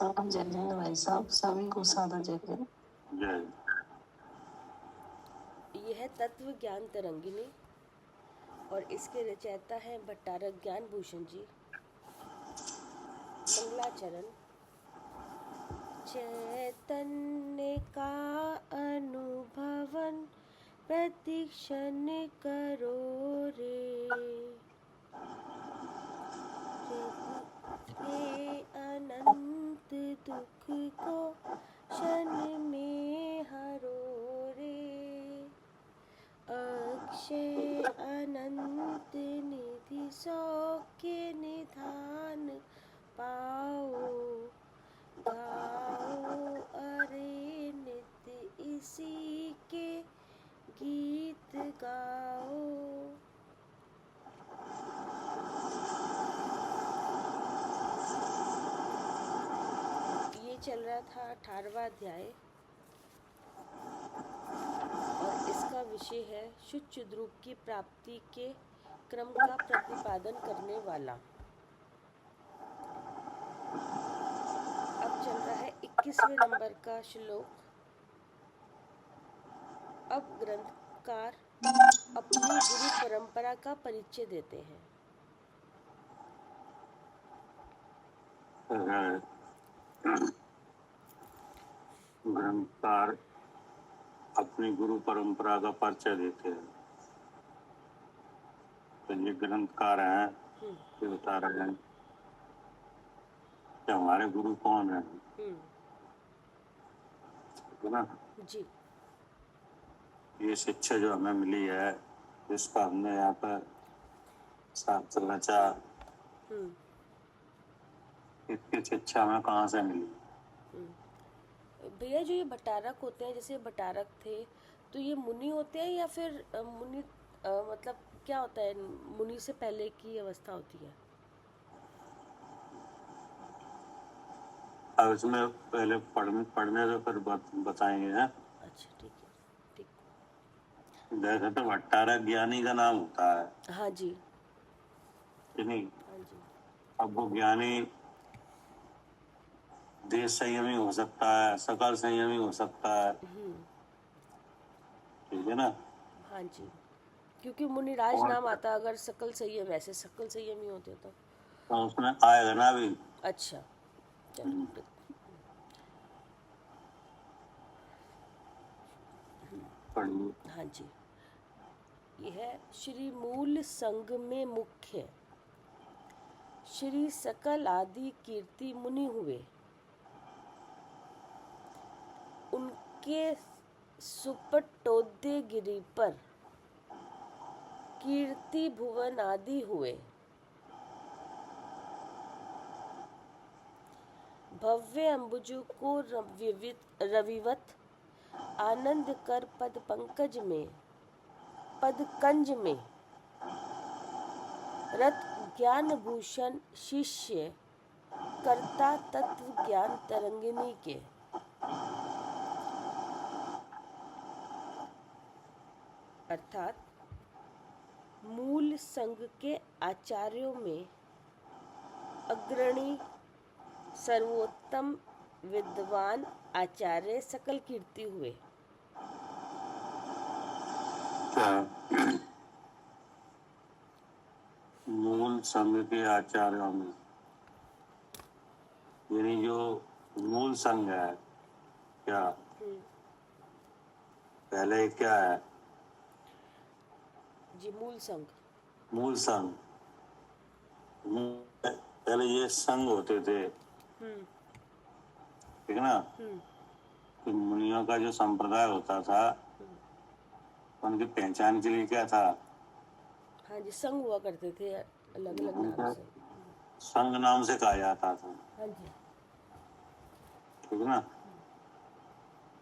सारा जय जय भाई साहब, सभी को सादा जय जय। जय। यह तत्व ज्ञान तरंगिणी और इसके रचयिता हैं भट्टारक ज्ञान भूषण जी। मंगलाचरण। चैतन्य का अनुभवन प्रतिक्षण करो रे, हे अनंत दुख को क्षण में हरो रे, अक्षय अनंत निधि सौख्य निधान पाओ, गाओ अरे नित्य इसी के गीत गाओ। ये चल रहा था 18वां अध्याय और इसका विषय है शुच्च रूप की प्राप्ति के क्रम का प्रतिपादन करने वाला। अब चल रहा है 21वें नंबर का श्लोक। अब ग्रंथकार अपनी गुरु परंपरा का परिचय देते हैं। ग्रंथकार अपनी गुरु परंपरा का परिचय देते हैं। तो ये ग्रंथकार हैं, ये बता रहे हैं कि हमारे गुरु कौन है ना। जी। ये शिक्षा जो हमें मिली है, जिसका हमने यहाँ पर साथ रचा, इसकी शिक्षा हमें कहाँ से मिली? भैया जो ये भट्टारक होते हैं, जैसे भट्टारक थे, तो ये मुनि होते हैं या फिर मुनि मतलब क्या होता है, मुनि से पहले की अवस्था होती है? अब इसमें पहले पढ़ने से फिर बताएंगे हैं। अच्छा ठीक है, ठीक। जैसे तो भट्टारक ज्ञानी का नाम होता है। हाँ जी। कि नहीं? हाँ जी। अब वो ज्ञानी देश संयमी हो सकता है, सकल संयमी हो सकता है, ठीक है ना। हाँ जी, क्योंकि मुनिराज नाम आता अगर सकल संयम, ऐसे सकल संयमी होते तो उसमें आएगा ना अभी। अच्छा चलो। पढ़िए। हाँ जी। यह श्री मूल संग में मुख्य श्री सकल आदि कीर्ति मुनि हुए, उनके सुपटोद्य गिरि पर कीर्ति भुवन आदि हुए। भव्य अंबुजों को रविवत आनंद कर पद पंकज में पदकंज में रत ज्ञान भूषण शिष्य कर्ता तत्व ज्ञान तरंगिणी के। अर्थात मूल संघ के आचार्यों में अग्रणी सर्वोत्तम विद्वान आचार्य सकल कीर्ति हुए। मूल संघ के आचार्यों में, यानी जो मूल संघ है, क्या पहले क्या है जी? मूल संघ। मूल संघ, पहले ये संघ होते थे, ठीक है ना। तो मुनियों का जो संप्रदाय होता था, उनकी पहचान के लिए क्या था? हाँ जी, संघ हुआ करते थे अलग अलग नाम से। संघ नाम से कहा जाता था, हाँ जी। ठीक है ना।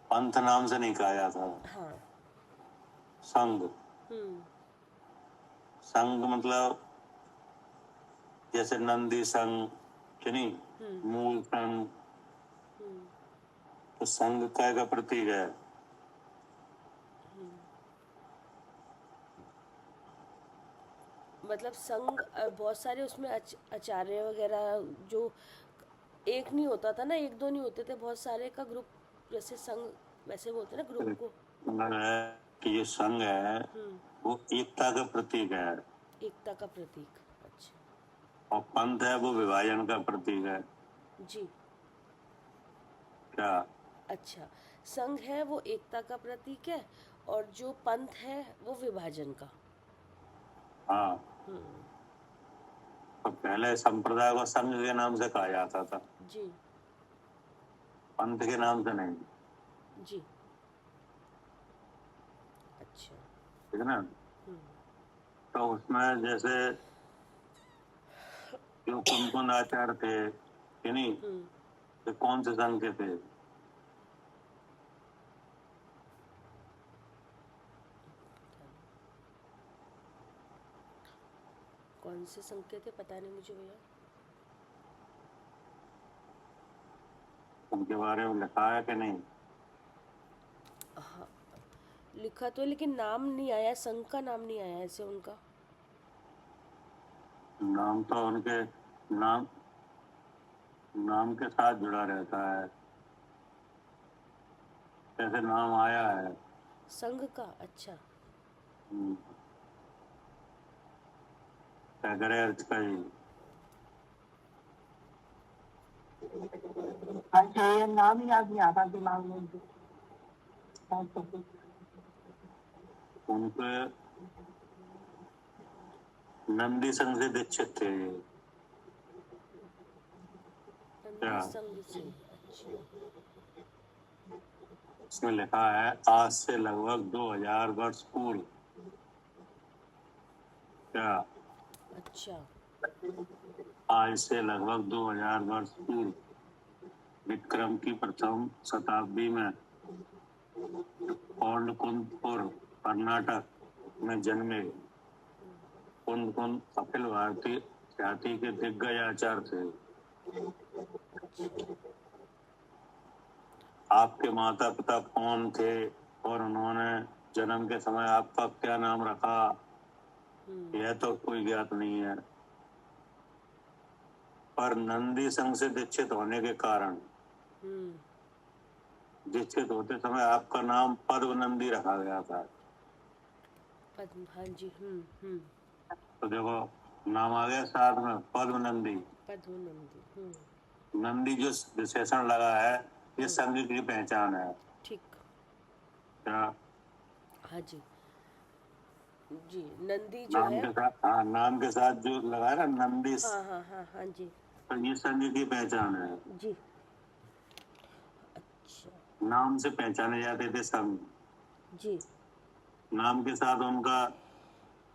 पंथ नाम से नहीं कहा जाता था। हाँ। संघ, संघ मतलब जैसे नंदी संघ, कि नहीं, मूल संघ। तो संघ काय का प्रतीक है? मतलब संघ बहुत सारे उसमें आचार्य वगैरह जो एक नहीं होता था ना, एक दो नहीं होते थे, बहुत सारे का ग्रुप, जैसे संघ वैसे बोलते हैं ना ग्रुप को। है कि ये संघ है वो एकता का प्रतीक है, एकता का प्रतीक। अच्छा और पंथ है वो विभाजन का प्रतीक है। जी। क्या? अच्छा, संघ है वो एकता का प्रतीक है, और जो पंथ है वो विभाजन का। हाँ, तो पहले संप्रदाय को संघ के नाम से कहा जाता था, जी पंथ के नाम से नहीं। जी। अच्छा। ठीक है ना? तो उसमें जैसे जो कुंद आचार्य थे, कि नहीं, तो कौन से संघ के थे? कौन से संघ के थे पता नहीं मुझे भैया। उनके बारे में लिखा है कि नहीं? हाँ, लिखा तो है लेकिन नाम नहीं आया, संघ का नाम नहीं आया ऐसे उनका। नाम तो उनके नाम नाम के साथ जुड़ा रहता है, जैसे नाम आया है। संघ का। अच्छा क्या करे अर्थ का ही। अच्छा, ये नाम ही याद नहीं आता दिमाग में। उनके नंदी संघ से दीक्षित थे। नंदी संघ से। अच्छा इसमें लिखा है आज से लगभग 2000 वर्ष पूर्व। क्या? अच्छा। आज से लगभग 2000 वर्ष पूर्व विक्रम की प्रथम शताब्दी में पौंडकुंदपुर कर्नाटक में जन्मे कुंद अखिल भारतीय ख्याति के दिग्गज आचार्य थे। आपके माता पिता कौन थे और उन्होंने जन्म के समय आपका क्या नाम रखा, यह तो कोई ज्ञात नहीं है, पर नंदी संघ से दीक्षित होने के कारण दीक्षित होते समय आपका नाम पद्म नंदी रखा गया था। पद्म। हाँ जी। तो देखो, नाम आ गया साथ में पद्म नंदी। पद्म नंदी। नंदी जो विशेषण लगा है ये संघ की पहचान है। ठीक। क्या? हाँ जी जी। नंदी जो है। नाम के साथ जो लगा है ना नंदी, हाँ हाँ हाँ हाँ जी तो ये संघ की पहचान है। जी। अच्छा नाम से पहचाने जाते थे संघ, जी। नाम के साथ उनका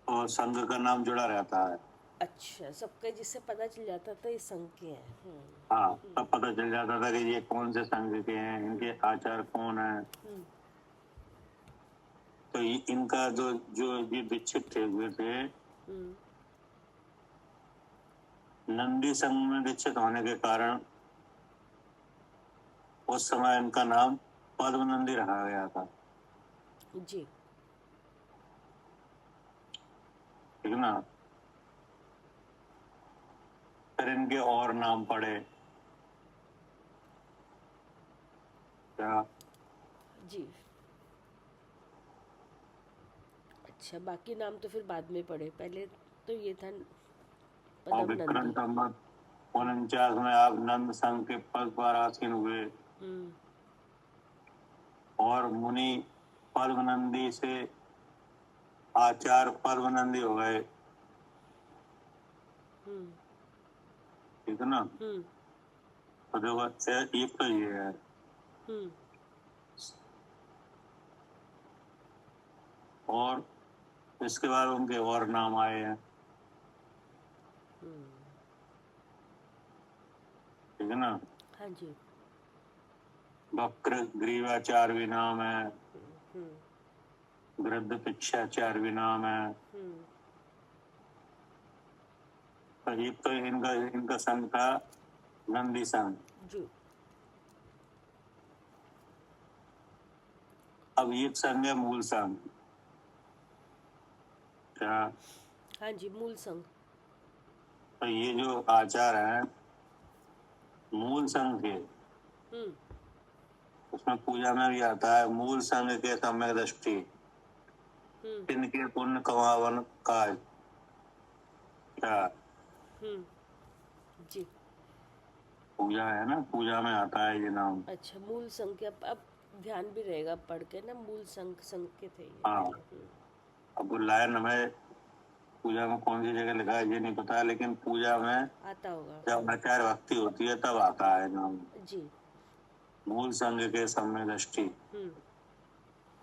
और संघ का नाम जुड़ा रहता है। अच्छा, सबका जिससे पता चल जाता था ये संघ के हैं। हाँ, तब पता चल जाता था कि ये कौन से संघ के हैं, इनके आचार्य कौन है। तो इनका जो जो ये दीक्षित थे हुए थे, नंदी संघ में दीक्षित होने के कारण उस समय इनका नाम पद्म नंदी रखा गया था। जी। ठीक है ना? फिर इनके और नाम पड़े। क्या? जी। अच्छा, बाकी नाम तो फिर बाद में पढ़े, पहले तो ये था और पद्म विक्रम नंदी। संवत 49 में आप नंद संघ के पद पर आसीन हुए और मुनि पद्मनंदी से आचार्य पद्मनंदी हो गए। ठीक है ना? तो देखो, एक तो ये है। और इसके बाद उनके और नाम आए हैं। ठीक है ना? हाँ जी। वक्र ग्रीवाचार्य भी नाम है, वृद्ध पिक्षाचार्य भी नाम है। तो ये तो इनका इनका संघ था नंदी संघ। जी। अब ये संघ है मूल संघ। क्या? हाँ जी, मूल संघ। तो ये जो आचार है मूल संघ के, हम्म उसमें पूजा में भी आता है मूल संघ के सम्यक दृष्टि, हम्म इनके पुण्य कमावन काज। क्या हम्म जी। पूजा है ना, पूजा में आता है ये नाम। अच्छा, मूल संख्या अब ध्यान भी रहेगा पढ़ के ना, मूल संकेत है ये। हाँ, अब वो लाइन हमें पूजा में कौन सी जगह लिखा है ये नहीं पता, लेकिन पूजा में आता होगा। जब आचार्य भक्ति होती है तब आता है नाम जी। मूल संघ के सम्यक दृष्टि, हम्म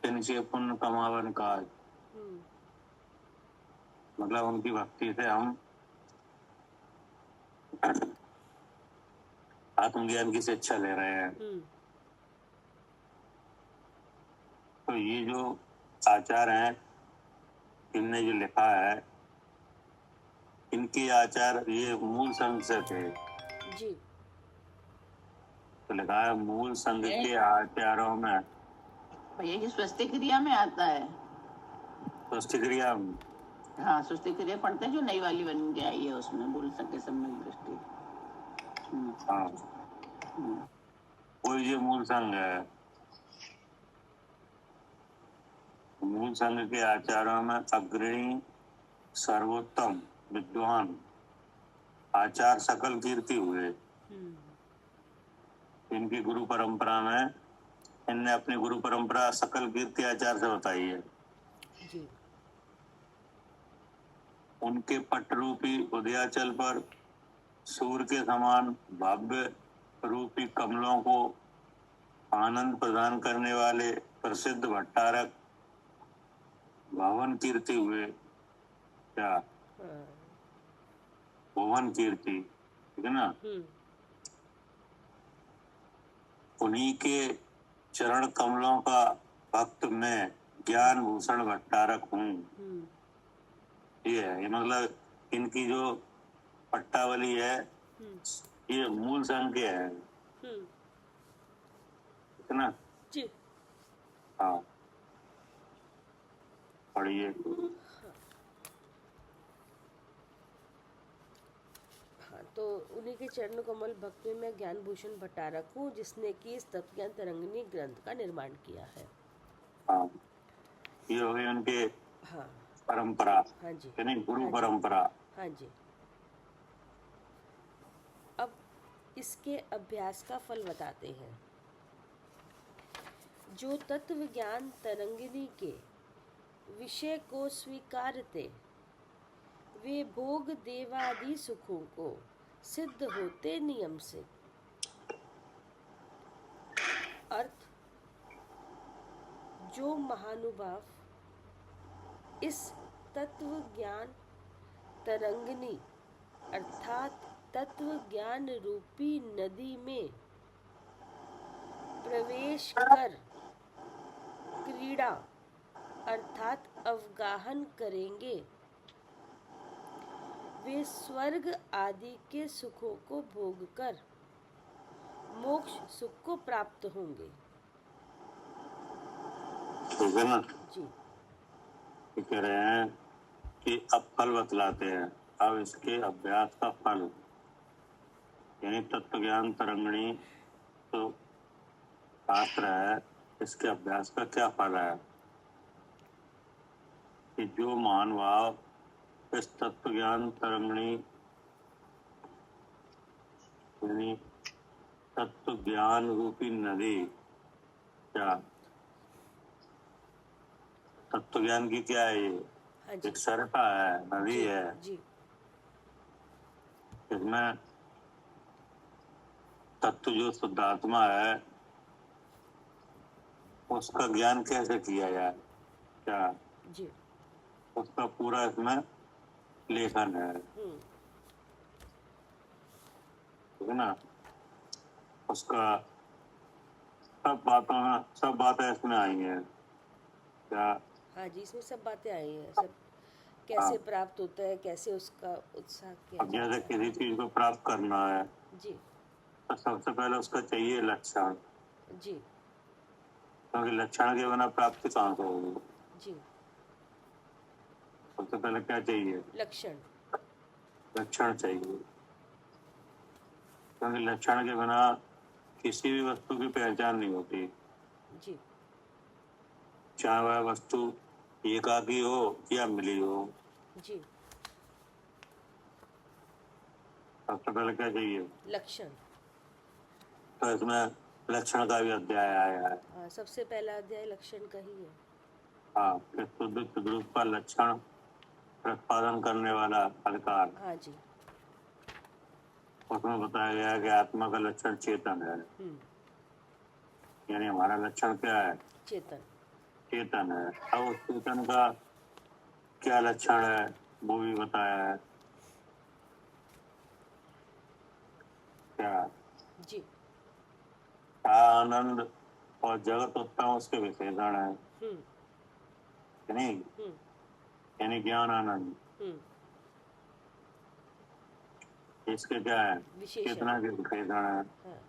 इनसे पुण्य कमावन काज। हम्म मतलब उनकी भक्ति से हम आत्मज्ञान की शिक्षा ले रहे हैं। तो ये जो आचार हैं, इनने जो लिखा है, इनके आचार ये मूल संघ से थे। जी। तो लिखा है मूल संघ के आचारों में, भैया ये स्वस्ति क्रिया में आता है। स्वस्ति क्रिया में, हाँ, स्वस्ति क्रिया पढ़ते हैं जो नई वाली बन के आई है, उसमें मूल संग के सम्यक दृष्टि। हाँ, कोई ये मूल संघ है। मूल संघ के आचारों में अग्रणी सर्वोत्तम विद्वान आचार सकल कीर्ति हुए। इनकी गुरु परंपरा में, इनने अपनी गुरु परंपरा सकल कीर्ति आचार से बताई है। जी। उनके पट रूपी उदयाचल पर सूर्य के समान भव्य रूपी कमलों को आनंद प्रदान करने वाले प्रसिद्ध भट्टारक भवन कीर्ति हुए। क्या भवन कीर्ति, ठीक है ना। उन्हीं के चरण कमलों का भक्त मैं ज्ञान भूषण भट्टारक हूँ। ये है, ये मतलब इनकी जो पट्टावली है ये मूल संघ के है, ठीक है ना जी। हाँ, पढ़िए। हाँ, तो उन्हीं के चरण कमल भक्त में मैं ज्ञान भूषण भट्टारक हूँ, जिसने कि इस तत्वज्ञान तरंगिनी ग्रंथ का निर्माण किया है। हाँ, ये हो गई उनके हाँ परंपरा। हाँ जी, यानी गुरु हाँ जी, परंपरा। हाँ जी। अब इसके अभ्यास का फल बताते हैं। जो तत्व ज्ञान तरंगिनी के विषय को स्वीकारते, वे भोग देवादि सुखों को सिद्ध होते नियम से। अर्थ, जो महानुभाव इस तत्व ज्ञान तरंगिनी अर्थात तत्व ज्ञान रूपी नदी में प्रवेश कर क्रीड़ा अर्थात अवगाहन करेंगे, वे स्वर्ग आदि के सुखों को भोगकर मोक्ष सुख को प्राप्त होंगे। ठीक है ना। जी। ये कह रहे हैं कि अब फल बतलाते हैं। अब इसके अभ्यास का फल, यानी तत्व ज्ञान तरंगिणी तो शास्त्र है, इसके अभ्यास का क्या फल है कि जो महानुभाव इस तत्व ज्ञान तरंगिणी यानी तत्व ज्ञान रूपी नदी, क्या तत्व ज्ञान की क्या है ये? हाँ जी। एक सरका है, नदी जी, है, जी। इसमें तत्व जो शुद्धात्मा है उसका ज्ञान कैसे किया जाए, क्या जी। उसका पूरा इसमें लेखन है, ठीक है ना। उसका सब बातें इसमें आई हैं, क्या हाँ जी, इसमें सब बातें आई हैं, सब कैसे हाँ। प्राप्त होता है, कैसे उसका उत्साह किया अब जैसे जाता है। किसी चीज को प्राप्त करना है जी, तो सबसे पहले उसका चाहिए लक्षण, जी, क्योंकि लक्षण के बिना प्राप्ति कहाँ से होगी। जी। सबसे पहले क्या चाहिए? लक्षण। लक्षण चाहिए। क्योंकि लक्षण के बिना किसी भी वस्तु की पहचान नहीं होती, जी चाहे वह वस्तु एकाकी हो या मिली हो। जी सबसे पहले क्या चाहिए? लक्षण। तो इसमें लक्षण का भी अध्याय आया है। हाँ, सबसे पहला अध्याय लक्षण का ही है। हाँ, कि शुद्ध चिद्रूप का लक्षण प्रतिपादन करने वाला अधिकार। हाँ जी। उसमें बताया गया है कि आत्मा का लक्षण चेतन है, यानी हमारा लक्षण क्या है? चेतन। चेतन है। अब उस चेतन का क्या लक्षण है वो भी बताया है। क्या? जी। आनंद और जगत उत्तम उसके विशेषण है, नहीं? यानी ज्ञान आनंद इसके क्या है? विशेषण। चेतना के विशेषण है। हाँ।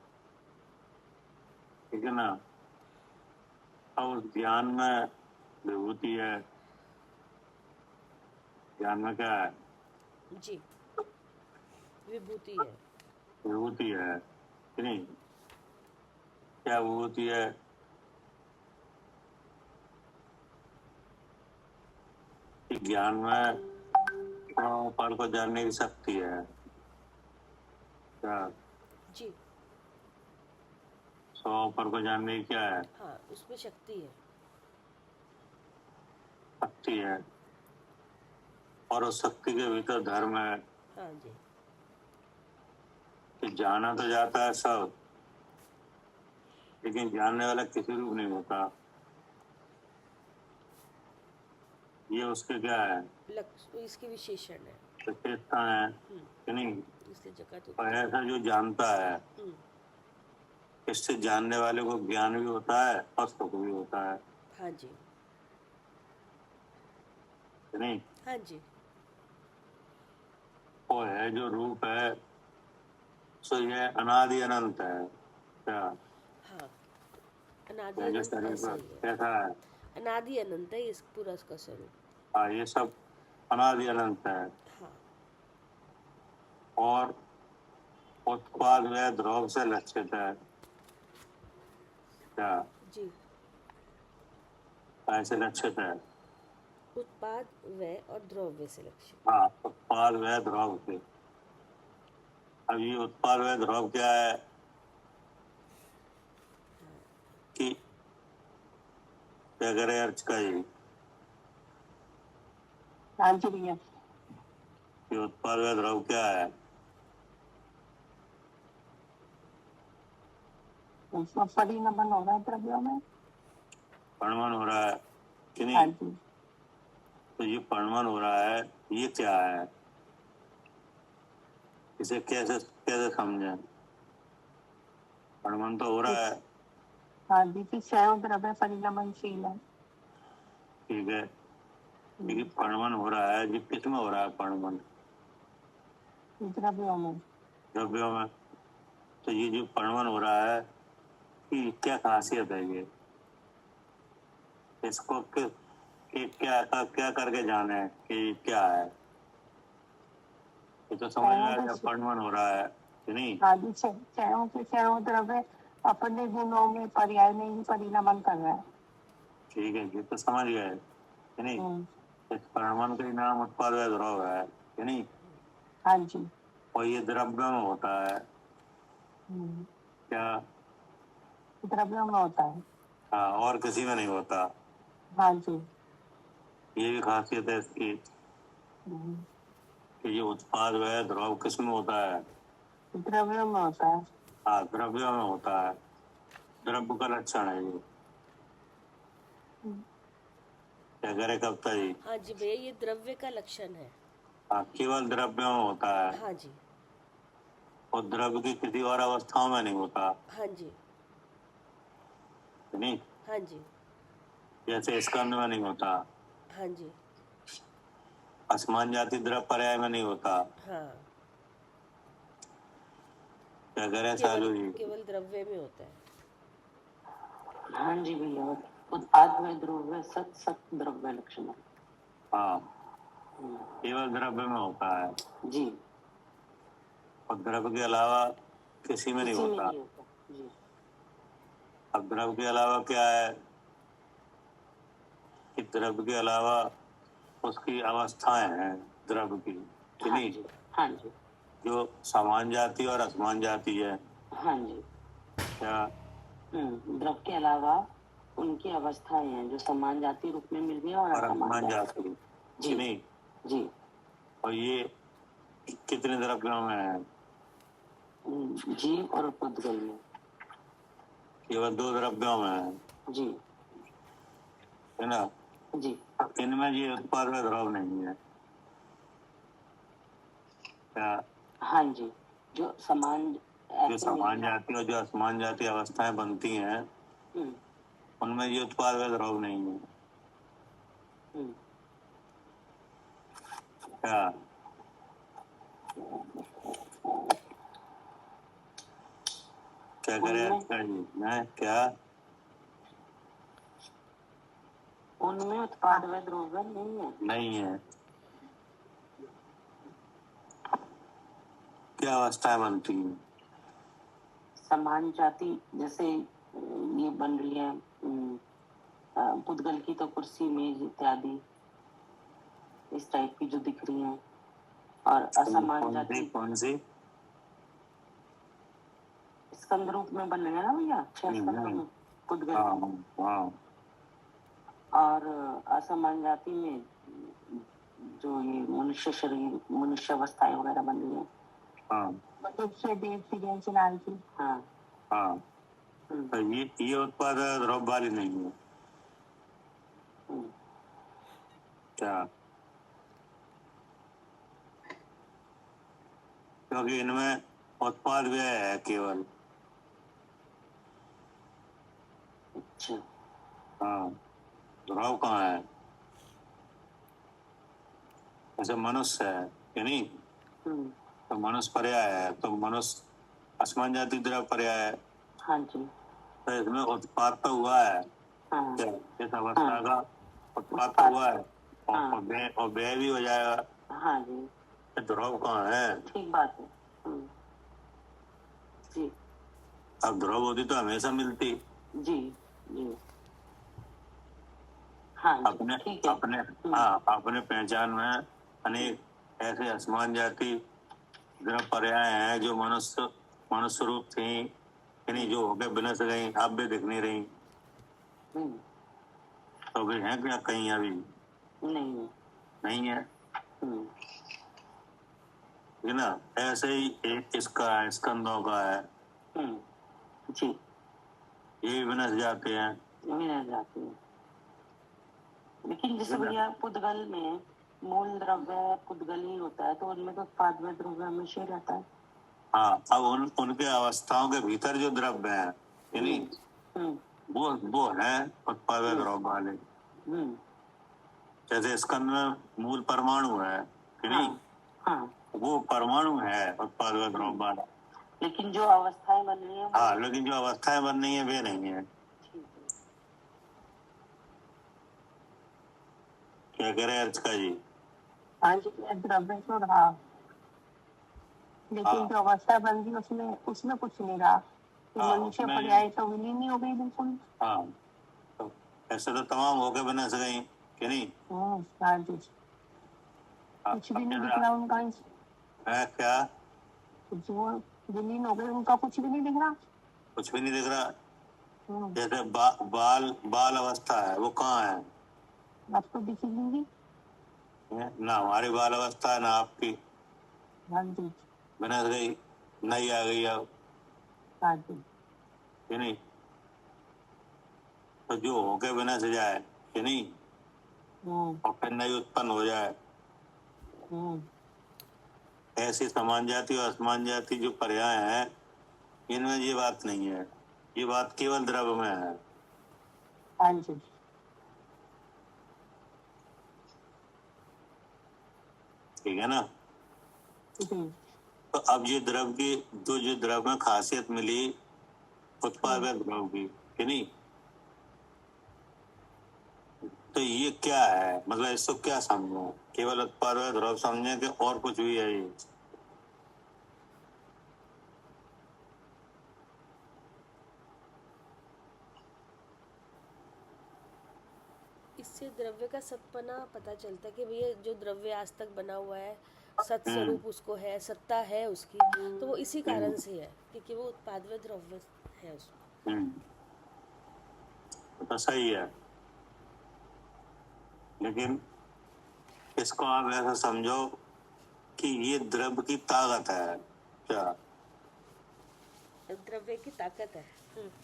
ठीक है ना? अब उस ज्ञान में विभूति है। ज्ञान में क्या है? जी विभूति है। विभूति है कि नहीं? क्या विभूति है? कि ज्ञान में पर को जानने की शक्ति है। क्या? जी 100 पर को जानने की क्या है? हाँ, उसमें शक्ति है। शक्ति है। और उस शक्ति के भीतर धर्म है हाँ जी। कि जाना तो जाता है सब, लेकिन जानने वाला किसी रूप नहीं होता। ये उसके क्या है? लक्ष्य इसके विशेषण है। विशेषता है कि नहीं? इसलिए जगह तो और ऐसा जो जानता है, इससे जानने वाले को ज्ञान भी होता है और सुख भी होता है हाँ जी। कि नहीं? हाँ जी। वो है जो रूप है, सो ये अनादि अनंत है। क्या? हाँ, अनादि ये जो अनंत शरीर ऐसा पर ही है। कैसा है? अनादि अनंत है इस पूरा इसका स्वरूप। हाँ, ये सब अनादि अनंत है। हाँ। और उत्पाद व ध्रुव से लक्षित है। क्या? जी ऐसे लक्षित है। उत्पाद व और द्रव्य से लक्षित। हाँ, उत्पाद व ध्रुव से। अब ये उत्पाद व ध्रुव क्या है? कि क्या करे अर्च का जी? हाँ जी भैया। ये उत्पाद व ध्रुव क्या है? उसमें परिणमन हो रहा है द्रव्यों में। परिणमन हो रहा है कि हाँ नहीं? जी। तो ये परिणमन हो रहा है, ये क्या है? इसे कैसे कैसे समझें? परिणमन तो हो रहा है, हाँ जी, कि स्वयं द्रव्य परिणमनशील है। ठीक है, लेकिन परिणमन हो रहा है, ये किसमें हो रहा है परिणमन? द्रव्यों में। द्रव्यों में। तो ये जो परिणमन हो रहा है, कि क्या खासियत है ये? इसको क्या करके जाने कि क्या है? ये तो समझ में आया जब परिणमन हो रहा है कि नहीं? हाँ जी, क्षयों के क्षयों द्रव्य अपने गुणों में पर्याय में ही परिणमन कर रहा है। ठीक है, ये तो समझ गए कि नहीं? इस परिणमन का ही नाम उत्पाद व ध्रुव है कि नहीं? हाँ जी। और ये द्रव्य में होता है। क्या? द्रव्यों में होता है। हाँ, और किसी में नहीं होता। हाँ जी। ये भी खासियत है इसकी कि ये उत्पाद व ध्रुव किस में होता है? द्रव्यों में होता है। हाँ, द्रव्य में होता है। द्रव्य का लक्षण है ये। क्या करे कविता जी? हाँ जी भैया, ये द्रव्य का लक्षण है। हाँ, केवल द्रव्य में होता है हाँ जी। और द्रव्य की किसी और अवस्थाओं में नहीं होता, हाँ जी। नहीं? हाँ जी। जैसे स्कंद में नहीं होता, हाँ जी। असमान जाति द्रव्य पर्याय में नहीं होता। हाँ, क्या करे सालू जी? केवल द्रव्य में होता है। हाँ जी भैया, उत्पाद में द्रव्य सत सत द्रव्य लक्षण है। हाँ, केवल द्रव्य में होता है जी। और द्रव्य के अलावा किसी में नहीं किसी में होता। नहीं होता। जी अब द्रव्य के अलावा क्या है कि द्रव्य के अलावा उसकी अवस्थाएं हैं द्रव्य की, कि हाँ नहीं, जी हाँ जी जो समान जाति और असमान जाति है। हाँ जी। क्या द्रव के अलावा उनकी अवस्थाएं हैं जो समान जाति रूप में मिल गई और और असमान असमान जाति। जाति, जी कि नहीं। जी। और ये कितने द्रव्यों में है? जीव और पुद्गल में। केवल 2 द्रव्यों में है जी ना। जी इनमें ये उत्पाद व द्रव नहीं है। क्या हाँ जी। जो समान जो ऐसे समान मिल जाति और जो असमान जाति अवस्थाएं बनती हैं हम्म, उनमें ये उत्पाद व द्रव नहीं है। हम्म, क्या क्या करे उनमें अच्छा जी, मैं क्या उनमें उत्पाद व द्रव्य नहीं है। नहीं है। क्या अवस्थाएं बनती हैं? समान जाति जैसे ये बन रही है पुद्गल की तो कुर्सी मेज इत्यादि इस टाइप की जो दिख रही हैं और असमान जाति कौन सी स्कंद रूप में बन रहे हैं ना भैया, 6 स्कंदों में पुद्गल हाँ की। हाँ और असमान जाति में जो ये मनुष्य शरीर मनुष्य अवस्थाएं वगैरह बन रही है। हाँ मनुष्य देव की लाल की। हाँ हाँ। तो ये उत्पाद द्रव्य वाली नहीं है। क्या क्योंकि इनमें उत्पाद व्यय है केवल। अच्छा। हाँ द्रव कहाँ है? जैसे मनुष्य है कि नहीं, तो मनुष्य पर्याय है, तो मनुष्य असमान जाति द्रव पर्याय है। हाँ जी। तो इसमें उत्पाद तो हुआ है। हाँ क्या इस अवस्था हाँ का उत्पाद तो हुआ है हाँ और व्यय भी हो जाएगा। हाँ जी तो द्रव कहाँ है? ठीक बात है। जी अब द्रव होती तो हमेशा मिलती। जी जी हाँ जी अपने ठीक है। अपने हाँ अपने पहचान में अनेक ऐसे असमान जाति द्रव पर्याय हैं जो मनुष्य मनुष्य रूप थी, यानी जो हो गए बिनस गई, अब भी दिख नहीं रही। तो भी है क्या कहीं अभी? नहीं नहीं है, है ना। ऐसे ही एक इसका है, स्कंदों का है, जी ये भी बिनस जाते हैं। मिल जाती है। लेकिन जैसे भैया पुद्गल में मूल द्रव्य पुद्गल ही होता है तो उनमें तो उत्पाद में द्रव्य हमेशा ही रहता है। हाँ अब उनके अवस्थाओं के भीतर जो द्रव्य है यानी वो है उत्पाद व द्रव्य वाले। जैसे स्कंद में मूल परमाणु है कि नहीं, हाँ वो परमाणु है उत्पाद व द्रव्य वाला। लेकिन जो अवस्थाएं बन रही है हाँ लेकिन जो अवस्थाएं बन रही है वे नहीं है। क्या कह रहे हैं अर्चका जी? हाँ जी द्रव्य तो रहा लेकिन जो अवस्था बन रही उसमें उसमें कुछ नहीं रहा। मनुष्य पर्याय तो विलीन नहीं हो गई बिल्कुल। हाँ तो ऐसे तो तमाम हो गए बिना सगाई कि नहीं। हाँ जी कुछ भी नहीं दिख रहा उनका। है क्या जो विलीन हो गए उनका कुछ भी नहीं दिख रहा। कुछ भी नहीं दिख रहा। जैसे बाल अवस्था है वो कहाँ है? आपको दिखेगी ना हमारी बाल अवस्था है ना आपकी। हाँ जी बिना गई नई आ गई अब हाँ जी कि नहीं। तो जो हो गए बिना से जाए कि नहीं और फिर नई उत्पन्न हो जाए, ऐसी समान जाति और असमान जाति जो पर्याय है इनमें ये बात नहीं है। ये बात केवल द्रव्य में है। हाँ जी ठीक है ना। तो अब ये द्रव की जो द्रव में खासियत मिली उत्पाद व द्रव की कि नहीं, तो ये क्या है? मतलब इसको क्या समझो? केवल उत्पाद व द्रव समझे कि और कुछ भी है ये? इससे द्रव्य का सत्पना पता चलता है कि भैया जो द्रव्य आज तक बना हुआ है सत स्वरूप उसको है, सत्ता है उसकी, तो वो इसी कारण से है क्योंकि वो उत्पादव्य द्रव्य है उसमें। तो सही है, लेकिन इसको आप ऐसा समझो कि ये द्रव्य की ताकत है क्या? द्रव्य की ताकत है।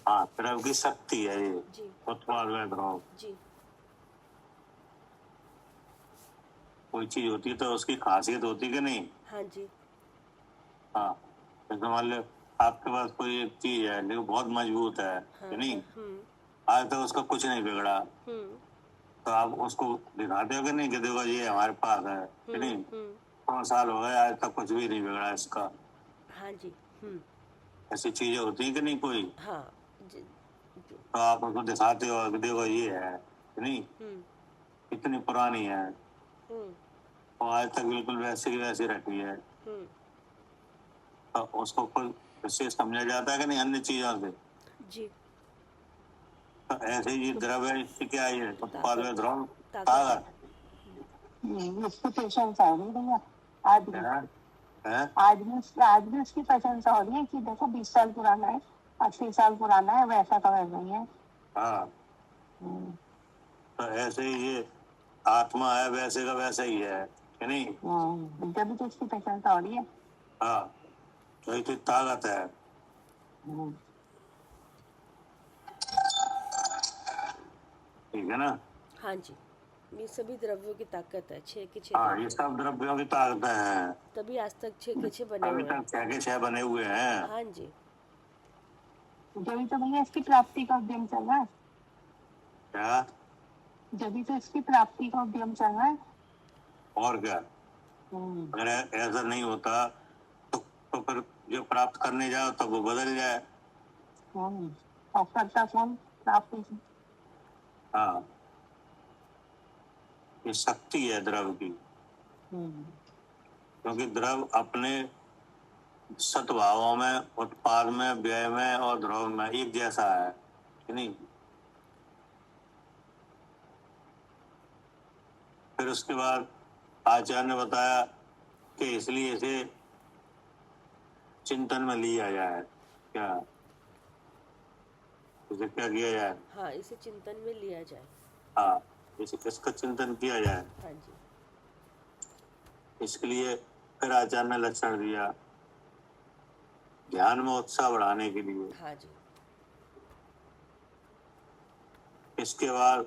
हाँ, द्रव्य की शक्ति है ये जी उत्पादव्य द्रव्य। जी कोई चीज होती है तो उसकी खासियत होती है कि नहीं? हाँ जी हाँ, जैसे मान लो आपके पास कोई एक चीज है लेकिन बहुत मजबूत है हाँ कि नहीं, हाँ आज तक उसका कुछ नहीं बिगड़ा, तो आप उसको दिखाते हो कि नहीं कि देखो ये हमारे पास है कि नहीं? 100 साल हो गए आज तक कुछ भी नहीं बिगड़ा इसका। हाँ जी ऐसी चीजें होती हैं कि नहीं कोई, हाँ जी जी तो आप उसको दिखाते हो कि देखो ये है कि नहीं, इतनी पुरानी है और आज तक बिल्कुल वैसे की वैसी रखी है, तो उसको कुछ इससे समझा जाता है कि नहीं अन्य चीजों से? जी तो ऐसे ही द्रव्य है, इससे क्या है उत्पादव्य द्रव्य ताकत ताकत इसकी प्रशंसा हो रही भैया आज भी। है। आज भी उसकी प्रशंसा हो रही है कि देखो 20 साल पुराना है, 80 साल पुराना है, वैसा का वैसा ही है। हाँ, तो ऐसे ही ये आत्मा है वैसे का वैसा ही है कि नहीं? जब भी तो उसकी प्रशंसा हो रही है। हाँ, तो ये तो ताकत है। ठीक है ना? हाँ जी, ये सभी द्रव्यों की ताकत है, 6 के 6 हाँ, द्रव्य। ये सब द्रव्यों की ताकतें हैं, तभी आज तक 6 के 6 बने अभी हुए हैं। तक 6 के 6 बने हुए हैं। हाँ जी जब तो भैया इसकी प्राप्ति का उद्यम चल रहा है। क्या? जब तो इसकी प्राप्ति का उद्यम चल रहा है। और क्या, अगर ऐसा नहीं होता तो फिर जो प्राप्त करने जाओ तो वो बदल जाए। और करता कौन प्राप्ति की? हाँ, ये शक्ति है द्रव की, क्योंकि द्रव अपने सद्भावों में, उत्पाद में, व्यय में और द्रव में एक जैसा है कि नहीं? फिर उसके बाद आचार्य ने बताया कि इसलिए इसे चिंतन में लिया जाए। क्या इसे क्या किया जाए? हाँ, इसे चिंतन में लिया जाए। हाँ, इसका चिंतन किया जाए। हाँ जी इसके लिए फिर आचार्य ने लक्षण दिया ध्यान में उत्साह बढ़ाने के लिए। हाँ जी इसके बाद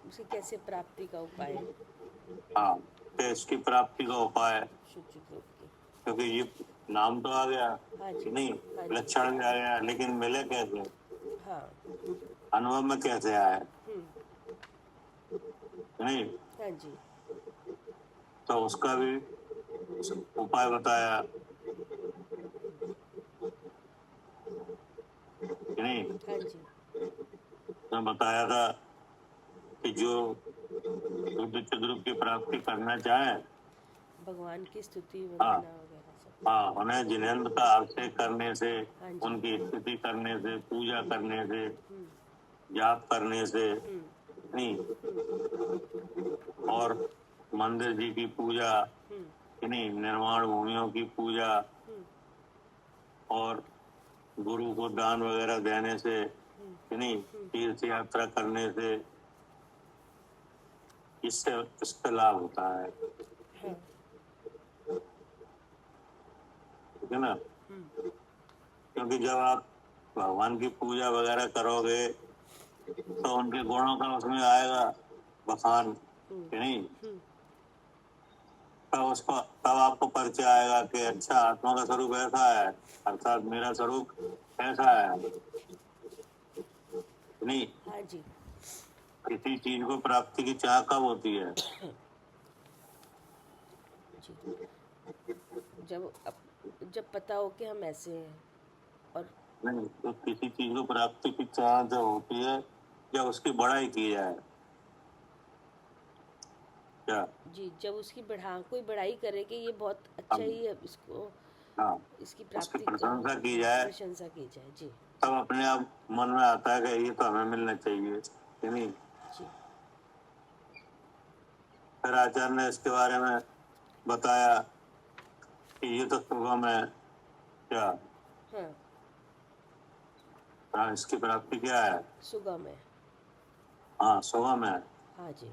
उसे कैसे प्राप्ति का उपाय, हाँ, तो इसकी प्राप्ति का उपाय, शुचित रूप की। क्योंकि ये नाम तो आ गया हाँ जी नहीं, हाँ जी लक्षण भी आ गया, लेकिन मिले कैसे, हाँ अनुभव में कैसे आए नहीं? हाँ जी तो उसका भी उपाय बताया कि नहीं? हाँ जी तो बताया था कि जो शुद्ध चिद्रूप की प्राप्ति करना चाहे, भगवान की स्तुति हाँ, वंदना वगैरह सब। हाँ, उन्हें जिनेन्द्र का अभिषेक करने से, हाँ जी उनकी स्तुति करने से, पूजा करने से, जाप करने से नहीं, और मंदिर जी की पूजा कि नहीं, निर्माण भूमियों की पूजा और गुरु को दान वगैरह देने से कि नहीं, तीर्थ यात्रा करने से, इससे लाभ होता है। हाँ ठीक है ना? क्योंकि जब आप भगवान की पूजा वगैरह करोगे तो उनके गुणों का उसमें आएगा बखान कि नहीं, तब आपको परिचय आएगा कि अच्छा आत्मा का स्वरूप ऐसा है, अर्थात मेरा स्वरूप ऐसा है नहीं? हाँ जी किसी चीज को प्राप्ति की चाह कब होती है? जी जब पता हो कि हम ऐसे हैं। और नहीं, तो किसी चीज को प्राप्ति की चाह जो होती है जब उसकी बड़ाई की जाए। क्या? जी, जब उसकी कोई बढ़ाई करे कि ये बहुत अच्छा ही है, इसको हाँ, इसकी उसकी प्राप्ति प्रशंसा की जाए, प्रशंसा की जाए। जी तब अपने आप मन में आता है कि ये तो हमें मिलना चाहिए कि नहीं? जी फिर आचार्य ने इसके बारे में बताया कि ये तो सुगम है। क्या? हाँ, हाँ, इसकी प्राप्ति क्या है? सुगम है। हाँ, सुगम है, हाँ जी।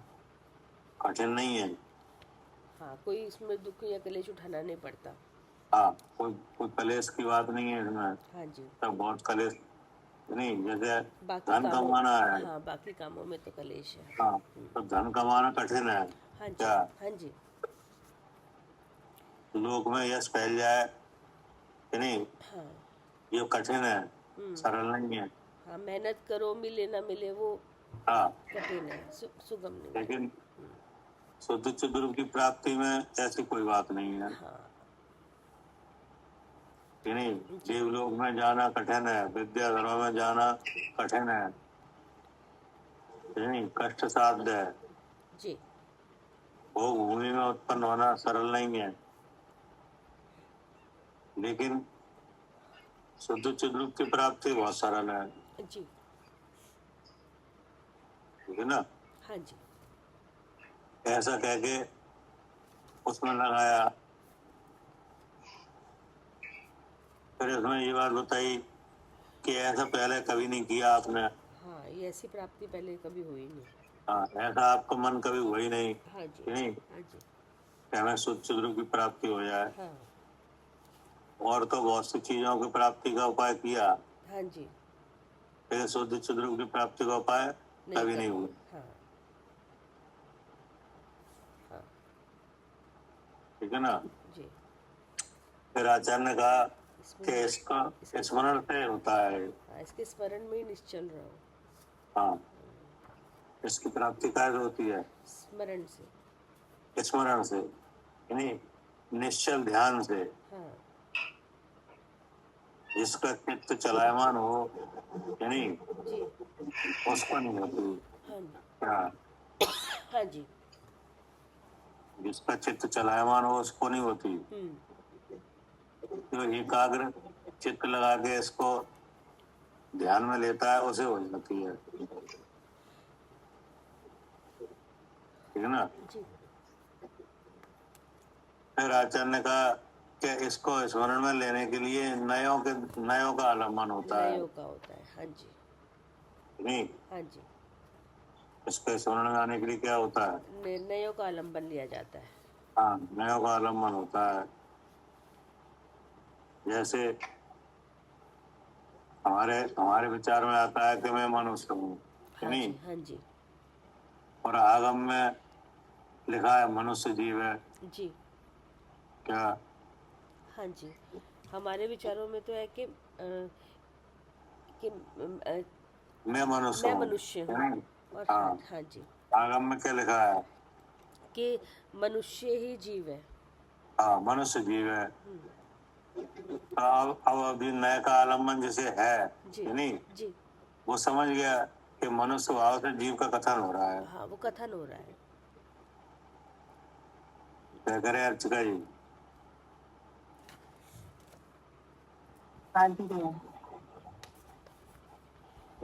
कठिन नहीं है। हाँ, कोई इसमें दुख या कलेश उठाना नहीं पड़ता। हाँ, कोई कोई कलेश की बात नहीं है इसमें। हाँ जी। तो बहुत कलेश नहीं, जैसे बाकी धन कामों कमाना है। हाँ, बाकी कामों में तो कलेश है। हाँ, तो धन कमाना कठिन है। हाँ जी। क्या? हाँ जी। लोक में यश फैल जाए कि नहीं, हाँ। ये कठिन है, सरल नहीं है। हाँ, मेहनत करो, मिले ना मिले वो हाँ, कठिन है, सुगम नहीं है। लेकिन शुद्ध चिद्ध रूप की प्राप्ति में ऐसी कोई बात नहीं है हाँ कि नहीं। देवलोक में जाना कठिन है, विद्याधरों में जाना कठिन है कि नहीं, कष्ट साध्य है। जी। भोग भूमि में उत्पन्न होना सरल नहीं है, लेकिन शुद्ध चिद्ध रूप की प्राप्ति बहुत सरल है, जी। ठीक है ना। हाँ जी। ऐसा कह के उसमें लगाया। फिर इसमें ये बात बताई कि ऐसा पहले कभी नहीं किया आपने। हाँ, ये ऐसी प्राप्ति पहले कभी हुई नहीं। हाँ, ऐसा आपका मन कभी हुआ ही नहीं हाँ जी। कि नहीं, हाँ जी। कि हमें शुद्ध चिद्ध रूप की प्राप्ति हो जाए। हाँ। और तो बहुत सी चीजों की प्राप्ति का उपाय किया, हाँ जी। लेकिन शुद्ध चिद्ध रूप की प्राप्ति का उपाय कभी नहीं कर हुआ। हाँ। हाँ ठीक है ना। जी। फिर आचार्य ने कहा इसमें कि इसका इसके स्मरण से होता है। हाँ, इसके स्मरण में ही निश्चल रहो। हाँ, इसकी प्राप्ति कैसे होती है? स्मरण से। स्मरण से, यानी निश्चल ध्यान से। हाँ जिसका चित्त चलायमान हो, यानी जी। उसको नहीं होती। हाँ जी। क्या? हाँ जी। जिसका चित्त चलायमान हो उसको नहीं होती। जो एकाग्र चित्त लगा के इसको ध्यान में लेता है उसे हो जाती है, ठीक है ना। जी। फिर आचार्य ने कहा कि इसको स्मरण में लेने के लिए नयों का आलम्बन होता है, नयों का होता है। हाँ जी। नहीं। हाँ जी। इसको स्मरण में आने के लिए क्या होता है? निर्णयों का आलम्बन लिया जाता है। हाँ, नयों का आलम्बन होता है। जैसे हमारे हमारे विचार में आता है कि मैं मनुष्य हूँ, हाँ नहीं। जी। हाँ जी। और आगम में लिखा है मनुष्य जीव है। जी। क्या? हाँ जी। हमारे विचारों में तो है कि मैं मनुष्य मैं हूँ, मनुष्य हूँ। नहीं? और हाँ हाँ, हाँ जी, आगम में क्या लिखा है? कि मनुष्य ही जीव है। हाँ, मनुष्य जीव है। तो अब अभी नए का आलम्बन जैसे है, जी। नहीं, जी। वो समझ गया कि मनुष्य भाव से जीव का कथन हो रहा है। हाँ, वो कथन हो रहा है। क्या करे अर्चिका जी? हाँ जी भैया।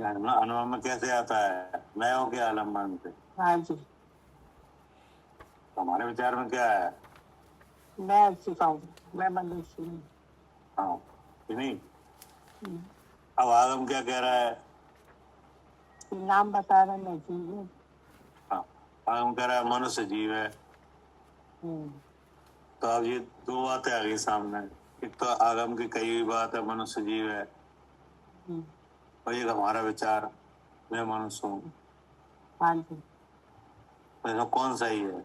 अनुभव में कैसे आता है? नयों के आलम्बन से। हाँ जी, हमारे विचार में क्या है? मैं अर्चिका हूँ, मैं मनुष्य हूँ। हाँ, कि नहीं। अब आगम क्या कह रहा है? नाम बता रहे मैं जीव हूँ। हाँ, आगम कह रहा है मनुष्य जीव है। तो अब ये दो बातें आ गई सामने। एक तो आगम की कही हुई बात है मनुष्य जीव है, और एक हमारा विचार मैं मनुष्य हूँ। हाँ जी। तो इसमें कौन सही है?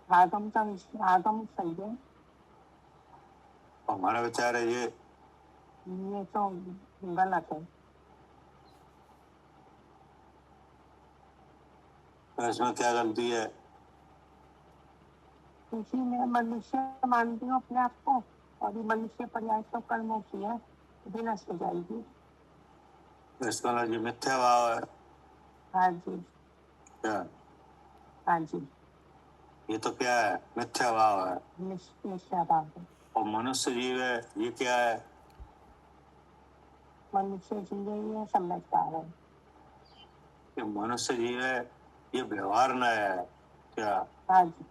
आगम सही है। हमारा विचार है ये तो गलत है। तो इसमें क्या गलती है? इसी में मनुष्य मानती हूँ अपने आप को, और ये मनुष्य पर्याय तो कर्मों की है, विनष्ट हो जाएगी। तो इसका मतलब ये मिथ्या भाव है। हाँ जी। क्या? हाँ जी। ये तो क्या है? मिथ्या भाव है। निश्चय बात है। और मनुष्य जीव है, ये क्या है? मनुष्य जीव है, समझदार है। ये मनुष्य जीव है, ये व्यवहार नया है। क्या? हाँ जी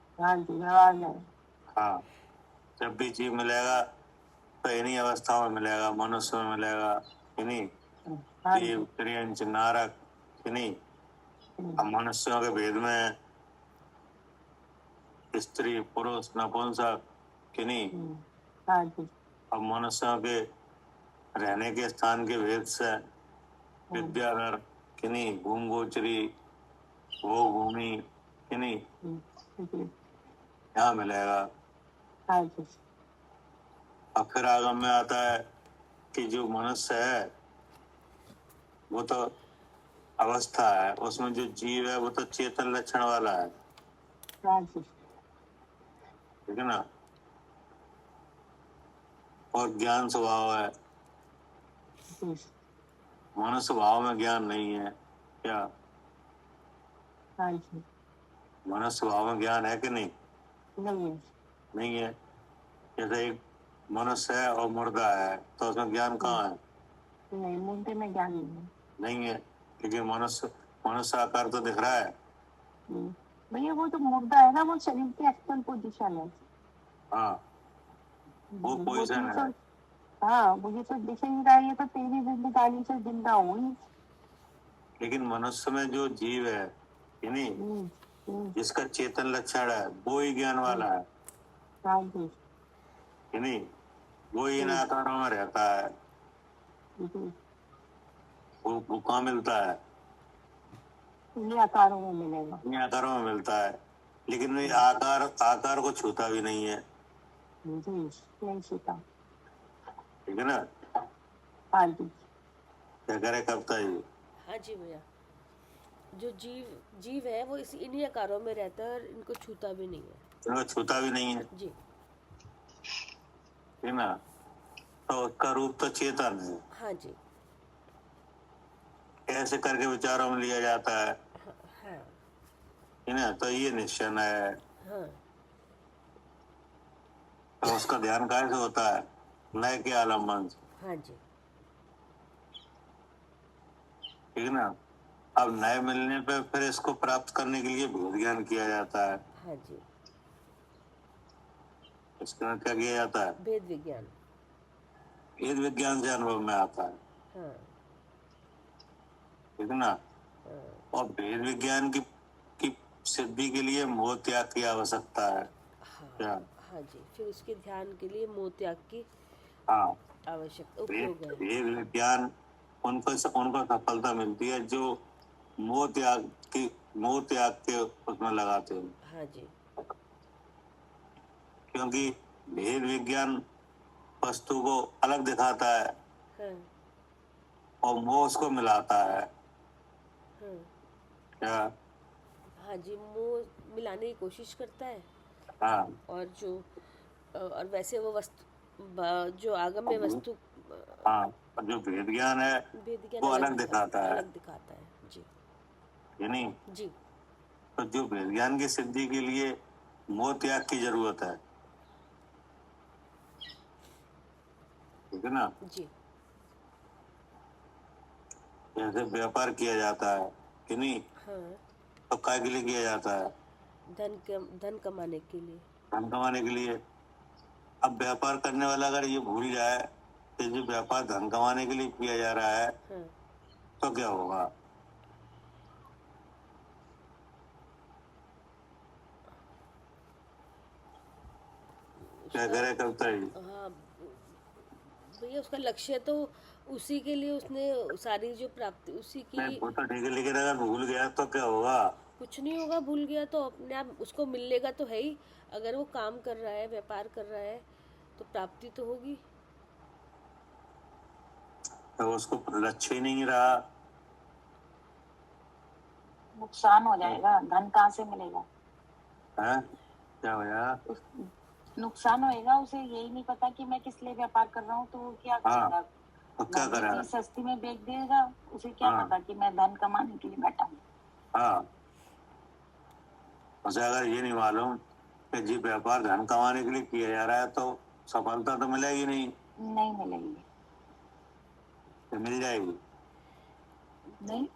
व्यवहार में। हाँ, जब भी जीव मिलेगा तो इन्हीं अवस्थाओं में मिलेगा, मनुष्य में मिलेगा कि नहीं, हाँ ये जी। त्रियंच नारक कि नहीं। अब मनुष्यों के भेद में स्त्री पुरुष नपुंसक कि नहीं। हाँ जी। अब मनुष्यों के रहने के स्थान के भेद से विद्याधर कि नहीं, भूमगोचरी, भोग भूमि कि नहीं, यहाँ मिलेगा। हाँ जी। अब फिर आगम में आता है कि जो मनुष्य है वो तो अवस्था है, उसमें जो जीव है वो तो चेतन लक्षण वाला है, हाँ जी। ठीक है ना। और ज्ञान स्वभाव है, मनुष्य भाव में ज्ञान नहीं है क्या। हाँ जी। मनुष्य भाव में ज्ञान है कि नहीं, नहीं है। नहीं है। जैसे एक मनुष्य है और मुर्दा है तो उसमें ज्ञान कहाँ है, नहीं, मुद्दे में ज्ञान नहीं है, क्योंकि मनुष्य मनुष्य आकार तो दिख रहा है। भैया वो तो मुर्दा है ना, वो शरीर की एक्चुअल पोजीशन है। हाँ, वो पोजीशन है। हाँ, मुझे तो दिख ही रहा है, ये तो तेरी जिंदगानी से जिंदा हुई। लेकिन मनुष्य में जो जीव है कि नहीं, जिसका चेतन लक्षण है वो ही ज्ञान वाला है हाँ जी। कि नहीं, वो ही इन आकारों में रहता है। वो कहाँ मिलता है, ये आकारों में मिलेगा। इन आकारों में मिलता है, लेकिन ये आकार आकार को छूता भी नहीं है, नहीं छूता। ठीक है ना। हाँ जी। क्या करे कविता जी। हाँ जी भैया, जो जीव है वो इन्हीं आकारों में रहता है और इनको छूता भी नहीं है, इनको छूता भी नहीं है, जी। ठीक है ना। तो उसका रूप तो चेतन है, हाँ जी। ऐसे करके विचारों में लिया जाता है, हाँ ठीक है ना। तो ये निश्चय है, हाँ तो उसका ध्यान कैसे होता है, नए के आलम्बन से, हाँ जी। ठीक है ना। अब नए मिलने पे फिर इसको प्राप्त करने के लिए भेद ज्ञान किया जाता है। हाँ जी, इसके बाद क्या किया जाता है, भेद विज्ञान। भेद विज्ञान से अनुभव में आता है, हाँ ठीक है ना। हाँ और भेद विज्ञान की सिद्धि के लिए मोह त्याग की आवश्यकता है क्या। हाँ जी, फिर उसके ध्यान के लिए मोह त्याग की हाँ, आवश्यकता उपयोग है। भेद विज्ञान उनको सफलता मिलती है जो मोह त्याग के उसमें लगाते हैं, हाँ जी। क्योंकि भेद विज्ञान वस्तु को अलग दिखाता है हाँ और मोह उसको मिलाता है हाँ क्या। हाँ जी, मोह मिलाने की कोशिश करता है। हाँ, और वैसे वो वस्तु जो आगम्य वस्तु हाँ, और जो भेद ज्ञान है भेद वो ज्ञान अलग दिखाता है, अलग दिखाता है, जी। ये नहीं। जी तो जो भेद ज्ञान की सिद्धि के लिए मोह त्याग की जरूरत है, ठीक है ना। जी। जैसे व्यापार किया जाता है कि नहीं, हाँ, तो काय के लिए किया जाता है, धन कमाने के लिए। धन कमाने के लिए। अब व्यापार करने वाला अगर ये भूल जाए कि जो व्यापार धन कमाने के लिए किया जा रहा है हाँ तो क्या होगा, क्या उसका करे कविता जी। हाँ भैया, उसका लक्ष्य तो उसी के लिए उसने सारी जो प्राप्ति उसी की। नहीं वो तो ठीक है, लेकिन अगर भूल गया तो क्या होगा, कुछ नहीं होगा, भूल गया तो अपने आप उसको मिलेगा तो है ही। अगर वो काम कर रहा है, व्यापार कर रहा है, तो प्राप्ति तो होगी। तो उसको लक्ष्य ही नहीं रहा, नुकसान हो जाएगा, धन कहाँ से मिलेगा। है क्या होया। नुकसान होएगा, उसे यही नहीं पता कि मैं किस लिए व्यापार कर रहा हूँ, तो वो क्या हाँ, करेगा, तो क्या महंगी करा। चीज सस्ती में बेच देगा। उसे क्या हाँ, पता कि मैं धन कमाने के लिए बैठा हूँ। हाँ, उसे अगर ये नहीं मालूम कि जी व्यापार धन कमाने के लिए किया जा रहा है तो सफलता तो मिलेगी नहीं, नहीं मिलेगी। तो मिल जाएगी, नहीं।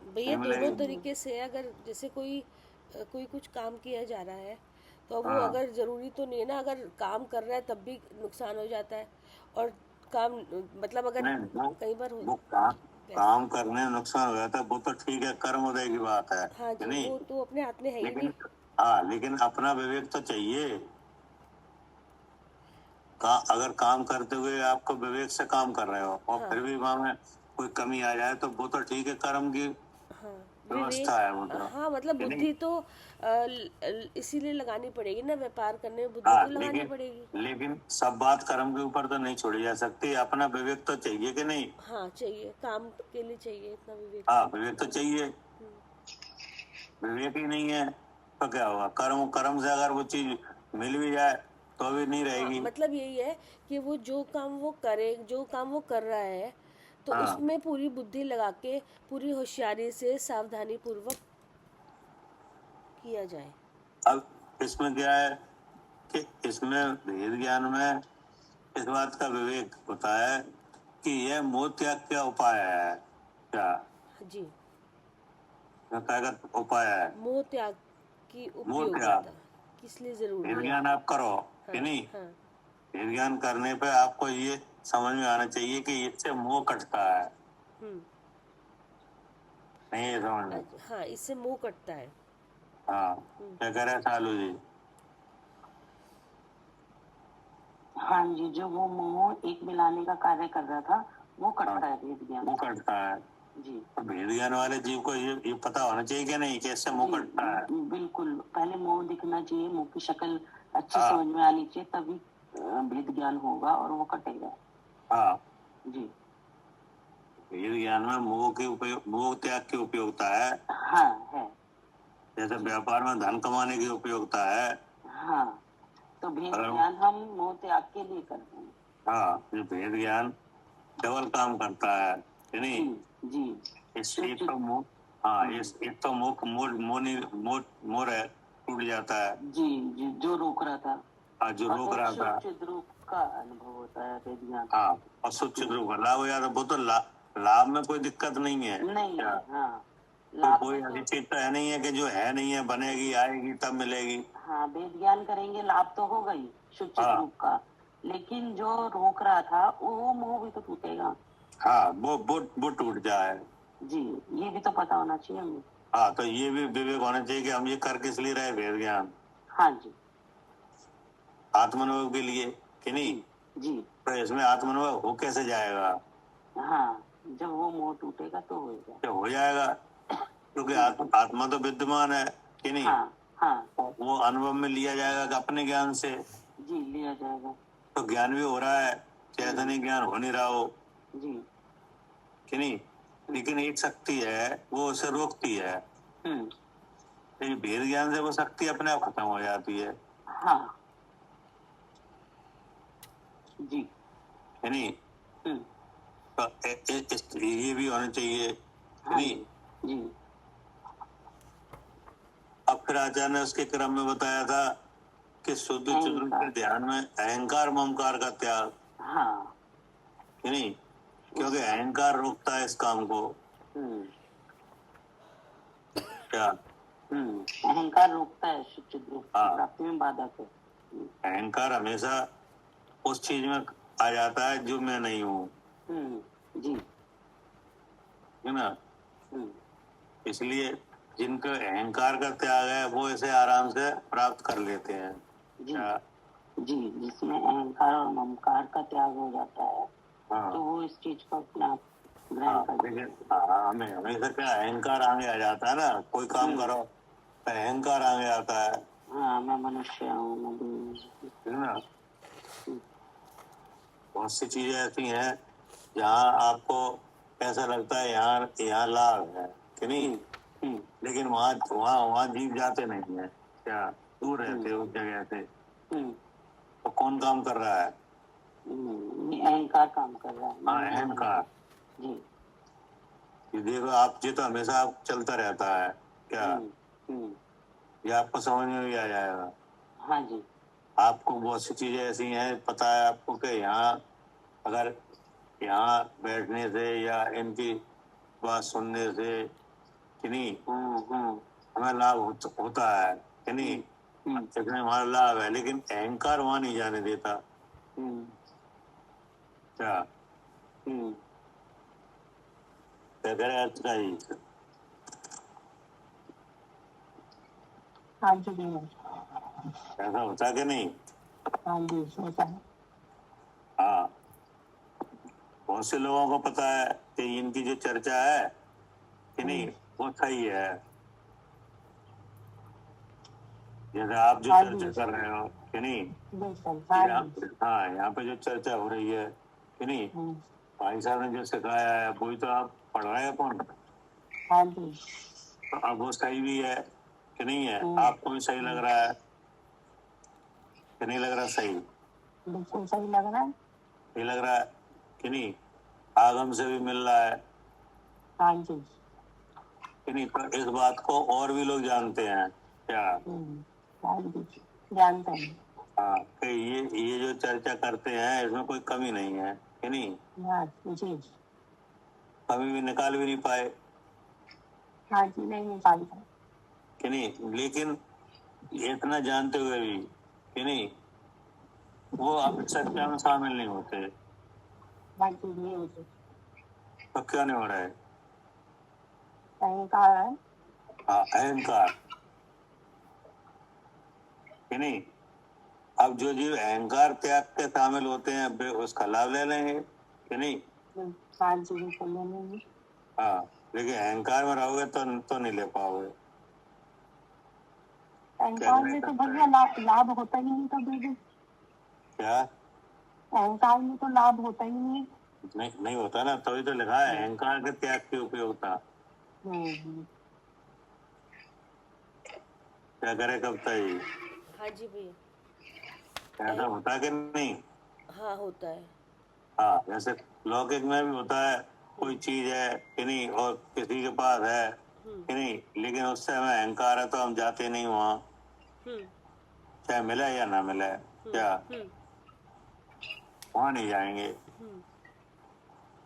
भैया नहीं दोनों मिलेगी। तरीके से है। अगर जैसे कोई कोई कुछ काम किया जा रहा है तो वो हाँ अगर ज़रूरी तो नहीं है ना, अगर काम कर रहा है तब भी नुकसान हो जाता है। और काम मतलब अगर नहीं, कई बार हो वो काम वैसे। काम करने में नुकसान हो जाता है, वो तो ठीक है, कर्मोदय की बात है हाँ कि जी, नहीं। वो तो अपने हाथ में है ही नहीं। लेकिन हाँ, लेकिन अपना विवेक तो चाहिए। अगर काम करते हुए आपको विवेक से काम कर रहे हो और हाँ फिर भी वहां में कोई कमी आ जाए तो वो तो ठीक है, कर्म की हाँ, व्यवस्था विवेक। है वो तो, हाँ मतलब कि नहीं। बुद्धि तो इसीलिए लगानी पड़ेगी ना, व्यापार करने में बुद्धि हाँ, तो लगानी लेकिन पड़ेगी। लेकिन सब बात कर्म के ऊपर तो नहीं छोड़ी जा सकती, अपना विवेक तो चाहिए कि नहीं। हाँ चाहिए, काम के लिए चाहिए इतना विवेक हाँ, तो। विवेक तो चाहिए। हम्म, विवेक ही नहीं है तो क्या होगा, कर्म कर्म से अगर वो चीज मिल भी जाए तो भी नहीं हाँ रहेगी। मतलब यही है कि वो जो काम वो करे, जो काम वो कर रहा है तो हाँ, उसमें पूरी बुद्धि लगा के, पूरी होशियारी से, सावधानी पूर्वक किया जाए। अब इसमें क्या है कि इसमें भेद ज्ञान में इस बात का विवेक होता है कि यह मोह त्याग का उपाय है। क्या जी, का उपाय है? मोह त्याग की मोह त्याग, उपयोगिता किस लिए भेद जरूरी है। ज्ञान आप करो कि हाँ नहीं। हाँ। भेद ज्ञान करने पे आपको ये समझ में आना चाहिए कि इससे मोह कटता है। हम्म। नहीं, ये समझ में। हाँ, इससे मोह कटता है। हाँ, हम्म। क्या कह रहे हैं सालू जी? हाँ जी, जो वो मोह एक मिलाने का कार्य कर रहा था वो हाँ, कटता है भेद ज्ञान मुंह से। कटता है। जी तो भेद ज्ञान वाले जीव को ये पता होना चाहिए कि नहीं कि इससे मुंह जी, कटता है। बिल्कुल पहले मोह दिखना चाहिए, मुंह की शक्ल अच्छी हाँ समझ में आनी चाहिए, तभी भेद ज्ञान होगा और वो कटेगा। हाँ, जी भेद ज्ञान में मोह के उपयोग, मोह त्याग की उपयोगिता है। हाँ है। जैसे जी व्यापार में धन कमाने की उपयोगिता है। हाँ, तो भेद अगर ज्ञान हम मोह त्याग के लिए करते हैं। हाँ, ये भेद ज्ञान डबल काम करता है कि जी नहीं। जी, इस एक शुभ। तो मुंह, हाँ, इस एक तो मुंह मोर मोनी मोर मोर है, टूट जाता है। जी जी, जो रोक रहा था हाँ, जो और रोक फिर रहा था। शुभ चिद रूप का अनुभव होता है भेद ज्ञान। हाँ, और सुचित रूप है, लाभ हो जाता है। वो तो लाभ में कोई दिक्कत नहीं है नहीं क्या। है, हाँ कोई लाभ कोई में ऐसी तो। चीज तो है नहीं है कि जो है नहीं है, बनेगी आएगी तब मिलेगी। हाँ, वेद ज्ञान करेंगे लाभ तो होगा ही शुचित हाँ रूप का, लेकिन जो रोक रहा था वो मोह भी तो टूटेगा। हाँ, वो टूट जाए। जी, ये भी तो पता होना चाहिए हमें। हाँ, तो ये भी विवेक होना चाहिए कि हम ये कर किस लिए रहे, भेद ज्ञान हाँ जी आत्मानुभव के लिए कि जी नहीं। जी, तो इसमें आत्मानुभव हो कैसे जाएगा? हाँ जब वो मोह टूटेगा तो होगा। तो हो जाएगा, क्योंकि आत्मा तो विद्यमान है कि नहीं। हाँ हाँ, वो अनुभव में लिया जाएगा कि अपने ज्ञान से। जी लिया जाएगा। तो ज्ञान भी हो रहा है, चाहे नहीं ज्ञान हो नहीं रहा हो जी कि नहीं। लेकिन एक शक्ति है वो उसे रोकती है। हम्म, तो ये भेद ज्ञान से वो शक्ति अपने आप खत्म हो जाती है हाँ जी कि नहीं। हम्म, तो ये भी होना चाहिए कि हाँ नहीं। जी जी अब फिर आचार्य ने उसके क्रम में बताया था कि शुद्ध चित्र के अहंकार, ध्यान में अहंकार ममकार का त्याग हाँ कि नहीं, क्योंकि उस अहंकार रोकता है इस काम को। हम्म क्या? अहंकार रोकता है शुचित रूप की हाँ, प्राप्ति में बाधक है। अहंकार हमेशा उस चीज में आ जाता है जो मैं नहीं हूँ, जी है ना। हम्म, इसलिए जिनका अहंकार का त्याग है वो इसे आराम से प्राप्त कर लेते हैं। जी क्या? जी, जिसमें अहंकार और ममकार का त्याग हो जाता है हाँ तो वो इस चीज को अपने आप ग्रहण हाँ, कर लेकिन लेते हमें हमेशा क्या अहंकार आगे आ जाता है ना, कोई काम हैं। करो तो अहंकार आगे आता है हाँ, मैं मनुष्य हूँ, मैं है ना। हम्म, बहुत सी चीजें ऐसी हैं जहाँ आपको ऐसा लगता है यहाँ यहाँ लाभ है कि नहीं, हम्म, हम्म, लेकिन वहाँ वहाँ वहाँ जीव जाते नहीं है। क्या? दूर रहते हम्म, हैं उस जगह से। हम्म, तो कौन काम कर रहा है? ये अहंकार काम कर रहा है, हाँ, मैं हूँ। अहंकार। जी ये देखो आप, ये तो हमेशा आप चलता रहता है क्या। हम्म, हम्म, ये आपको समझ में भी आ जाएगा। हाँ जी आपको बहुत सी चीजें ऐसी हैं, पता है आपको कि यहाँ अगर यहाँ बैठने से या इनकी बात सुनने से कि नहीं, हाँ हाँ हमें लाभ होता है कि नहीं, देखने हमारा लाभ है, लेकिन अहंकार वहां नहीं जाने देता। क्या क्या करे अर्थ का ही हाँ जी जी ऐसा होता कि नहीं। हाँ जी होता है। हाँ, बहुत से लोगों को पता है कि इनकी जो चर्चा है कि नहीं वो सही है। जैसे आप जो हाँ चर्चा जी कर रहे हो कि नहीं, बिल्कुल हाँ यहाँ जी हाँ यहाँ पे जो चर्चा हो रही है कि नहीं, भाई साहब ने जो सिखाया है वही तो आप पढ़ रहे हैं कौन। हाँ जी तो अब वो सही भी है कि नहीं है, आपको भी सही लग हम्म, रहा है कि नहीं लग रहा सही, बिल्कुल सही लग रहा है। नहीं लग रहा है कि नहीं, आगम से भी मिल रहा है हाँ जी कि नहीं। तो इस बात को और भी लोग जानते हैं क्या। हाँ जी जानते हैं। हाँ, कि ये जो चर्चा करते हैं इसमें कोई कमी नहीं है कि नहीं, हाँ जी कमी भी निकाल भी नहीं पाए हाँ जी नहीं निकालता। कि नहीं, लेकिन इतना जानते हुए भी कि नहीं वो अब चर्चा में शामिल नहीं होते। हाँ जी नहीं होते। तो क्यों नहीं हो रहा है। अहंकार है। हाँ, अहंकार कि नहीं। अब जो जीव अहंकार त्याग के शामिल होते हैं वे उसका लाभ ले लेंगे कि नहीं। हाँ जी बिल्कुल ले लेंगे। हाँ, लेकिन अहंकार में रहोगे तो नहीं ले पाओगे। क्या अहंकार करे में तो सकते भैया हैं। लाभ होता ही नहीं कभी भी। क्या अहंकार में तो लाभ होता ही नहीं। नहीं होता ना, तभी तो लिखा है अहंकार के त्याग की उपयोगिता। हम्म, क्या करे कब तक हाँ जी भैया। ऐसा होता कि नहीं। हाँ होता है। हाँ, जैसे लौकिक में भी होता है, कोई चीज है कि नहीं और किसी के पास है कि नहीं, लेकिन उससे हमें अहंकार है तो हम जाते नहीं वहाँ, हम्म चाहे मिले या ना मिले, क्या हम्म वहाँ नहीं जाएंगे।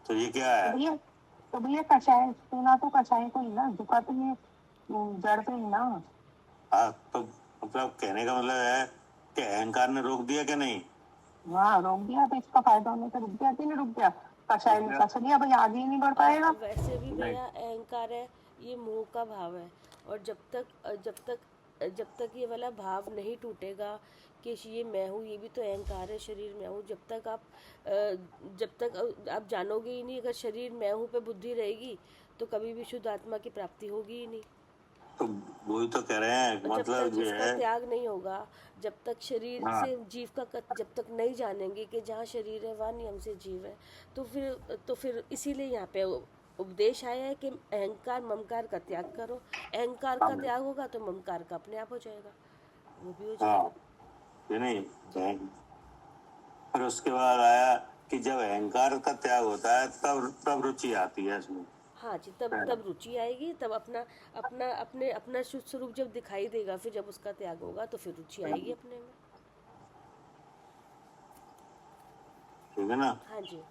तो ये क्या है। तो भैया कषाय पीना तो कषाय को ही ना दुखा तो ये जड़ पे ही ना। हाँ, तो मतलब कहने का मतलब है कि अहंकार ने रोक दिया कि नहीं। हाँ रोक दिया तो इसका फायदा होने से रुक गया कि नहीं रुक गया। कषाय में फंस गया भाई आगे ही नहीं बढ़ पाएगा। वैसे भी नहीं, भैया अहंकार है, ये मोह का भाव है। और जब तक ये वाला भाव नहीं टूटेगा कि ये मैं हूँ, ये भी तो अहंकार है, शरीर मैं हूँ, जब तक आप जानोगे ही नहीं। अगर शरीर मैं हूँ पे बुद्धि रहेगी तो कभी भी शुद्ध आत्मा की प्राप्ति होगी ही नहीं। तो वही तो कह रहे हैं, जब मतलब तक ये इसका है। त्याग नहीं होगा, जब तक शरीर हाँ, से जीव जब तक नहीं जानेंगे कि जहाँ शरीर है वहाँ नियम से जीव है, तो फिर इसीलिए यहाँ पे उपदेश आया है कि अहंकार ममकार का त्याग करो। अहंकार का त्याग होगा तो ममकार का अपने आप हो जाएगा, वो भी हो हाँ, जाएगा। ये नहीं। फिर उसके बाद आया कि जब अहंकार का त्याग होता है तब तब रुचि आती है इसमें। हाँ जी, तब रुचि आएगी, तब अपना शुद्ध स्वरूप जब दिखाई देगा, फिर जब उसका त्याग होगा तो फिर रुचि आएगी अपने में। ठीक है ना। हाँ जी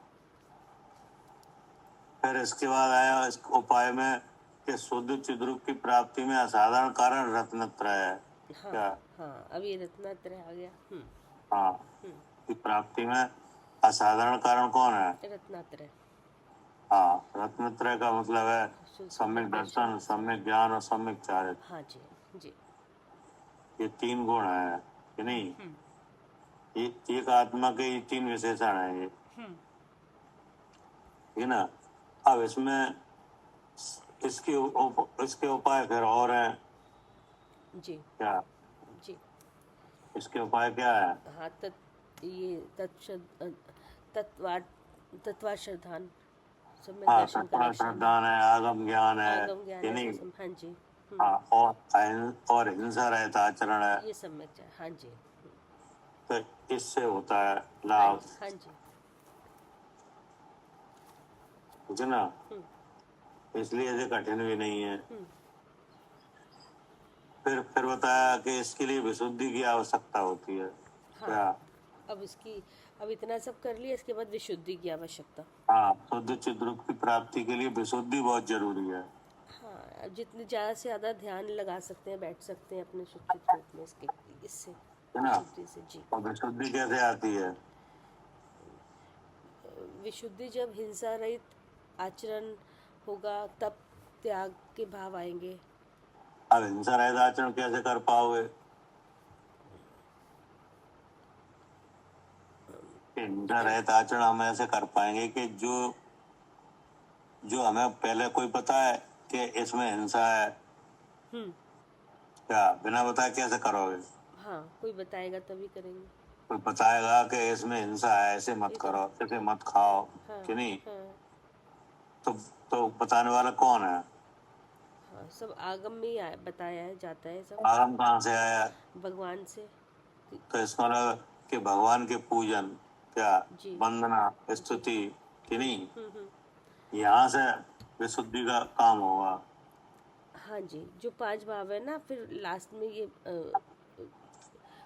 फिर इसके बाद आया इस उपाय में कि शुद्ध चिद्रूप की प्राप्ति में असाधारण कारण रत्नत्रय है। हाँ क्या हाँ, अब ये रत्नात्रय आ गया। हाँ, की प्राप्ति में असाधारण कारण कौन है। रत्नात्रय। हाँ, रत्नत्रय का मतलब है शुद्ध सम्यक दर्शन, सम्यक ज्ञान और सम्यक चारित्र। हाँ जी जी। ये तीन गुण है कि नहीं। ये एक आत्मा के ये तीन विशेषण है ये, है ना। अब इसमें इसके उपाय फिर और हैं। जी क्या जी। इसके उपाय क्या है। हाँ ये तत्वार्थ तत्वाश्रद्धान, सम्यक हाँ, दर्शन तत्व कलेक्शन, श्रद्धान है, आगम ज्ञान है आगम ज्ञान कि ऐसे नहीं। हाँ जी। हाँ, और हिंसा रहित आचरण है। ये सम्यक हाँ जी। तो इससे होता है हाँ लाभ, जी हाँ जी। है ना। इसलिए ये कठिन भी नहीं है। फिर बताया कि इसके लिए विशुद्धि की आवश्यकता होती है। हाँ, क्या अब इतना सब कर लिया, इसके बाद विशुद्धि की आवश्यकता। हाँ, शुद्ध चिद्रूप की प्राप्ति के लिए विशुद्धि बहुत जरूरी है। हाँ, जितनी ज़्यादा से ज़्यादा ध्यान लगा सकते हैं, बैठ सकते हैं अपने शिक्षित रूप में इससे है ना। विशुद्धि से। जी। और विशुद्धि कैसे आती है? विशुद्धि जब हिंसा रहित आचरण होगा तब त्याग के भाव आएंगे। अब हिंसा रहित आचरण कैसे कर पाओगे? हिंसा रहित आचरण हम ऐसे कर पाएंगे कि जो हमें पहले कोई पता है कि इसमें हिंसा है, क्या बिना बताए कैसे करोगे? हाँ, कोई बताएगा तभी करेंगे। कोई बताएगा कि इसमें हिंसा है, ऐसे मत करो, ऐसे मत खाओ, हाँ, कि नहीं? हाँ, तो बताने वाला कौन है? हाँ, सब आगम में ही बताया है जाता है सब, आगम कहाँ से आया? भगवान से। तो इसका मतलब कि भगवान के पूजन, क्या जी। वंदना, स्तुति, कि नहीं, यहाँ से विशुद्धि का काम होगा। हाँ जी, जो 5 भाव है ना, फिर लास्ट में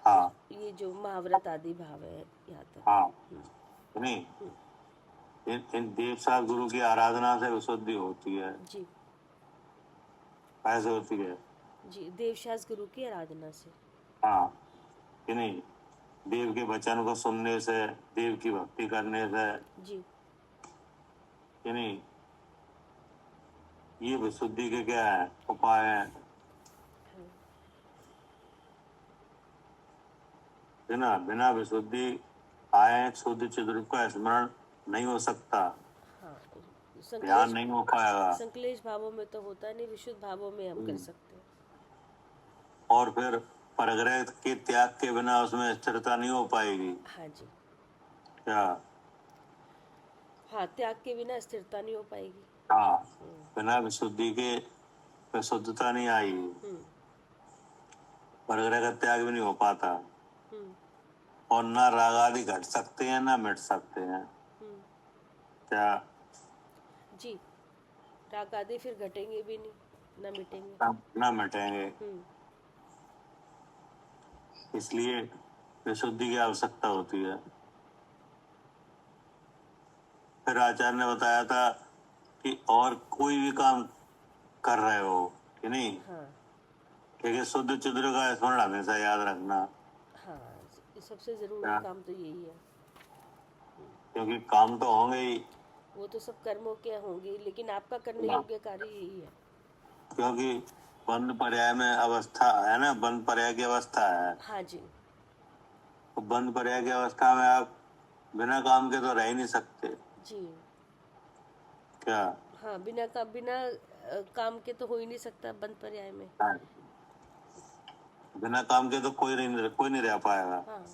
हाँ ये जो महाव्रत आदि भाव है यहाँ तक। हाँ, कि नहीं, इन देव साहब गुरु की आराधना से विशुद्धि होती है। जी। कैसे होती है? जी, देवशास गुरु की आराधना से। हाँ, कि नहीं, देव के वचन को सुनने से, देव की भक्ति करने से, जी। कि नहीं, ये विशुद्धि के क्या है, उपाय है। हाँ। बिना विशुद्धि आए शुद्ध चिद्रूप का स्मरण नहीं हो सकता, हाँ, ध्यान नहीं हो पाएगा। संकलेश भावों में तो होता नहीं, विशुद्ध भावों में हम कर सकते हैं। और फिर परग्रह के त्याग के बिना उसमें स्थिरता नहीं हो पाएगी। हाँ जी। क्या? हाँ, त्याग के बिना स्थिरता नहीं हो पाएगी। हाँ, बिना विशुद्धि के विशुद्धता नहीं आएगी, परग्रह का त्याग भी नहीं हो पाता, और ना राग आदि घट सकते हैं ना मिट सकते हैं। क्या? जी, राग आदि फिर घटेंगे भी नहीं, ना मिटेंगे। ना मिटेंगे। इसलिए विशुद्धि की आवश्यकता होती है। फिर आचार्य ने बताया था कि और कोई भी काम कर रहे हो, कि नहीं, हाँ, ठीक है, शुद्ध चिद्र का स्मरण हमेशा याद रखना। हाँ, सबसे जरूरी काम तो यही है, क्योंकि काम तो होंगे ही, वो तो सब कर्मों के होंगे, लेकिन आपका करने योग्य कार्य यही है। क्योंकि बंद पर्याय में अवस्था है ना, बंद पर्याय की अवस्था है। हाँ जी। तो बंद पर्याय की अवस्था में आप बिना काम के तो रह ही नहीं सकते। जी। क्या? हाँ, बिना काम के तो हो ही नहीं सकता बंद पर्याय में। बिना काम के तो कोई नहीं रह पाएगा। हाँ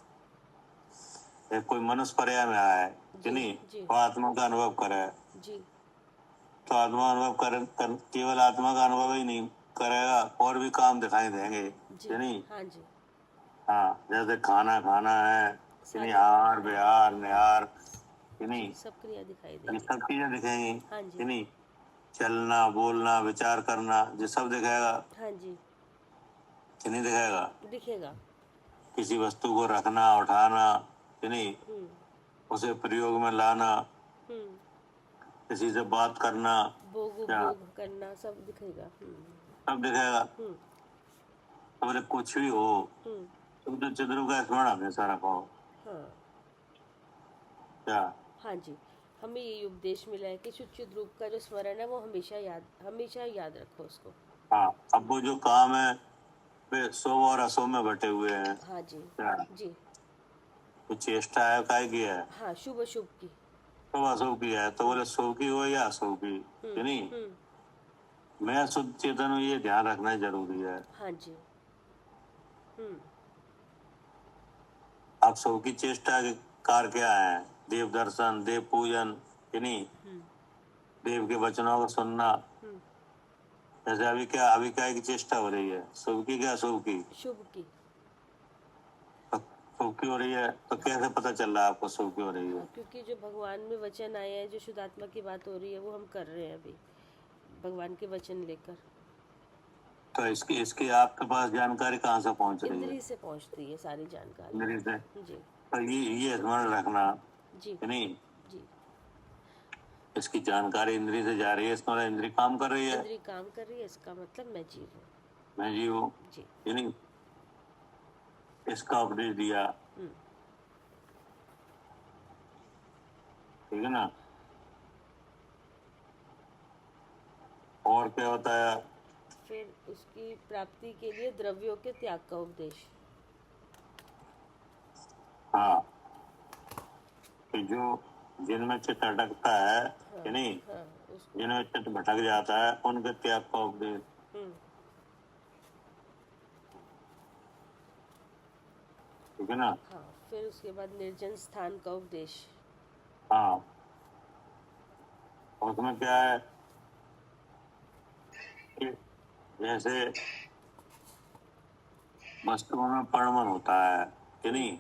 एक कोई मनुष्य पर्याय में आया है, कि नहीं, तो आत्मा का अनुभव करे जी। तो आत्मा अनुभव केवल आत्मा का अनुभव ही नहीं करेगा, और भी काम दिखाई देंगे, कि नहीं। हाँ जी। हाँ, जैसे खाना है, कि नहीं, हार बिहार निहार, कि नहीं, सब क्रिया दिखाई ये देगी, सब चीजें दिखेंगी। हाँ जी। कि नहीं, चलना बोलना विचार करना, ये सब दिखेगा। हाँ जी, कि नहीं दिखेगा? दिखेगा। किसी वस्तु को रखना उठाना, कि नहीं, उसे प्रयोग में लाना, किसी से बात करना, भोग करना, सब दिखेगा। सब दिखेगा। तो बोले कुछ भी हो, शुद्ध चिद्रू का स्मरण हमेशा रखो। हाँ। क्या? हाँ जी, हमें ये उपदेश मिला है कि शुद्ध रूप का जो स्मरण है वो हमेशा याद रखो उसको। हाँ, अब वो जो काम है वे सो और असो में बटे हुए हैं। हाँ जी। क्या? जी। तो चेष्टा है काय की है? हाँ, शुभ अशुभ की। तो असो की है, तो बोले सो की हो या असो की, कि नहीं, मैं शुद्ध चेतन हूँ, ये ध्यान रखना जरूरी है। हाँ जी। आप सो की चेष्टा के कार क्या है? देव दर्शन, देव पूजन, कि नहीं, देव के वचनों को सुनना। जैसे अभी क्या की चेष्टा हो रही है, शुभ की क्या अशुभ की? शुभ की। शुभ की हो रही है, तो कैसे पता चल रहा है आपको शुभ की हो रही है? हाँ, क्योंकि जो भगवान में वचन आए हैं, जो शुद्धात्मा की बात हो रही है, वो हम कर रहे हैं अभी भगवान के वचन लेकर। तो इसकी आपके पास जानकारी कहाँ से पहुँच रही है? इंद्री से पहुंचती है सारी जानकारी। इंद्री से। जी। तो ये स्मरण रखना, जी। कि नहीं, जी। इसकी जानकारी इंद्री से जा रही है, इसका मतलब इंद्री काम कर रही है, इंद्री काम कर रही है, इसका मतलब मैं जीव हूँ। मैं जीव हूँ, जी। यानी इसका उपदेश दिया, ठीक है ना। और क्या होता है? फिर उसकी प्राप्ति के लिए द्रव्यों के त्याग का उपदेश। हाँ, कि जो जिनमें चित्त अटकता है, हाँ, कि नहीं, हाँ, उसको जिनमें चित्त भटक जाता है, उनके त्याग का उपदेश, ठीक है ना। हाँ, फिर उसके बाद निर्जन स्थान का उपदेश। हाँ, और उसमें क्या है कि जैसे वस्तुओं में परमन होता है, कि नहीं,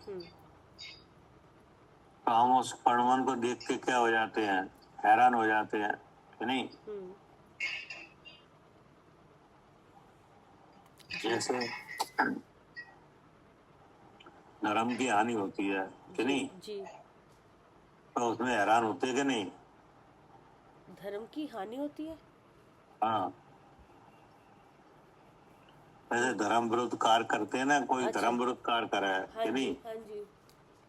तो हम उस परमन को देख के क्या हो जाते हैं, हैरान हो जाते हैं, कि नहीं। जैसे धर्म की हानि होती है, कि नहीं, जी। तो उसमें हैरान होते हैं कि नहीं। धर्म की हानि होती है। हाँ, वैसे धर्म विरुद्ध कार्य करते हैं ना, कोई अच्छा। धर्म विरुद्ध कार्य करे है, हाँ कि जी, नहीं, हाँ जी।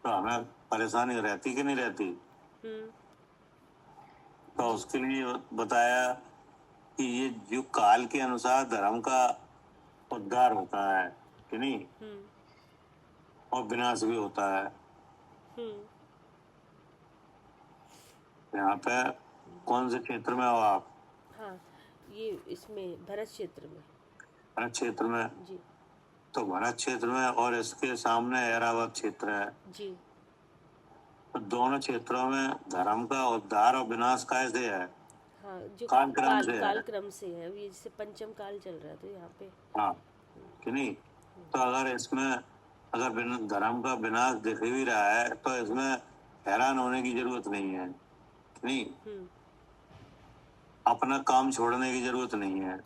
तो हमें परेशानी रहती कि नहीं रहती। तो उसके लिए बताया कि ये जो काल के अनुसार धर्म का उद्धार होता है, कि नहीं, और विनाश भी होता है। यहाँ पे कौन से क्षेत्र में हो आप? हाँ, ये इसमें भरत क्षेत्र में। भरत क्षेत्र में, जी। तो भरत क्षेत्र में और इसके सामने ऐरावत क्षेत्र है, जी। तो दोनों क्षेत्रों में धर्म का उद्धार और विनाश कैसे है? हाँ, जो कालक्रम से है। कालक्रम से है, ये जैसे पंचम काल चल रहा है तो यहाँ पे। हाँ, कि नहीं, तो अगर इसमें अगर धर्म का विनाश दिख भी रहा है तो इसमें हैरान होने की जरूरत नहीं है, कि नहीं, अपना काम छोड़ने की जरूरत नहीं है।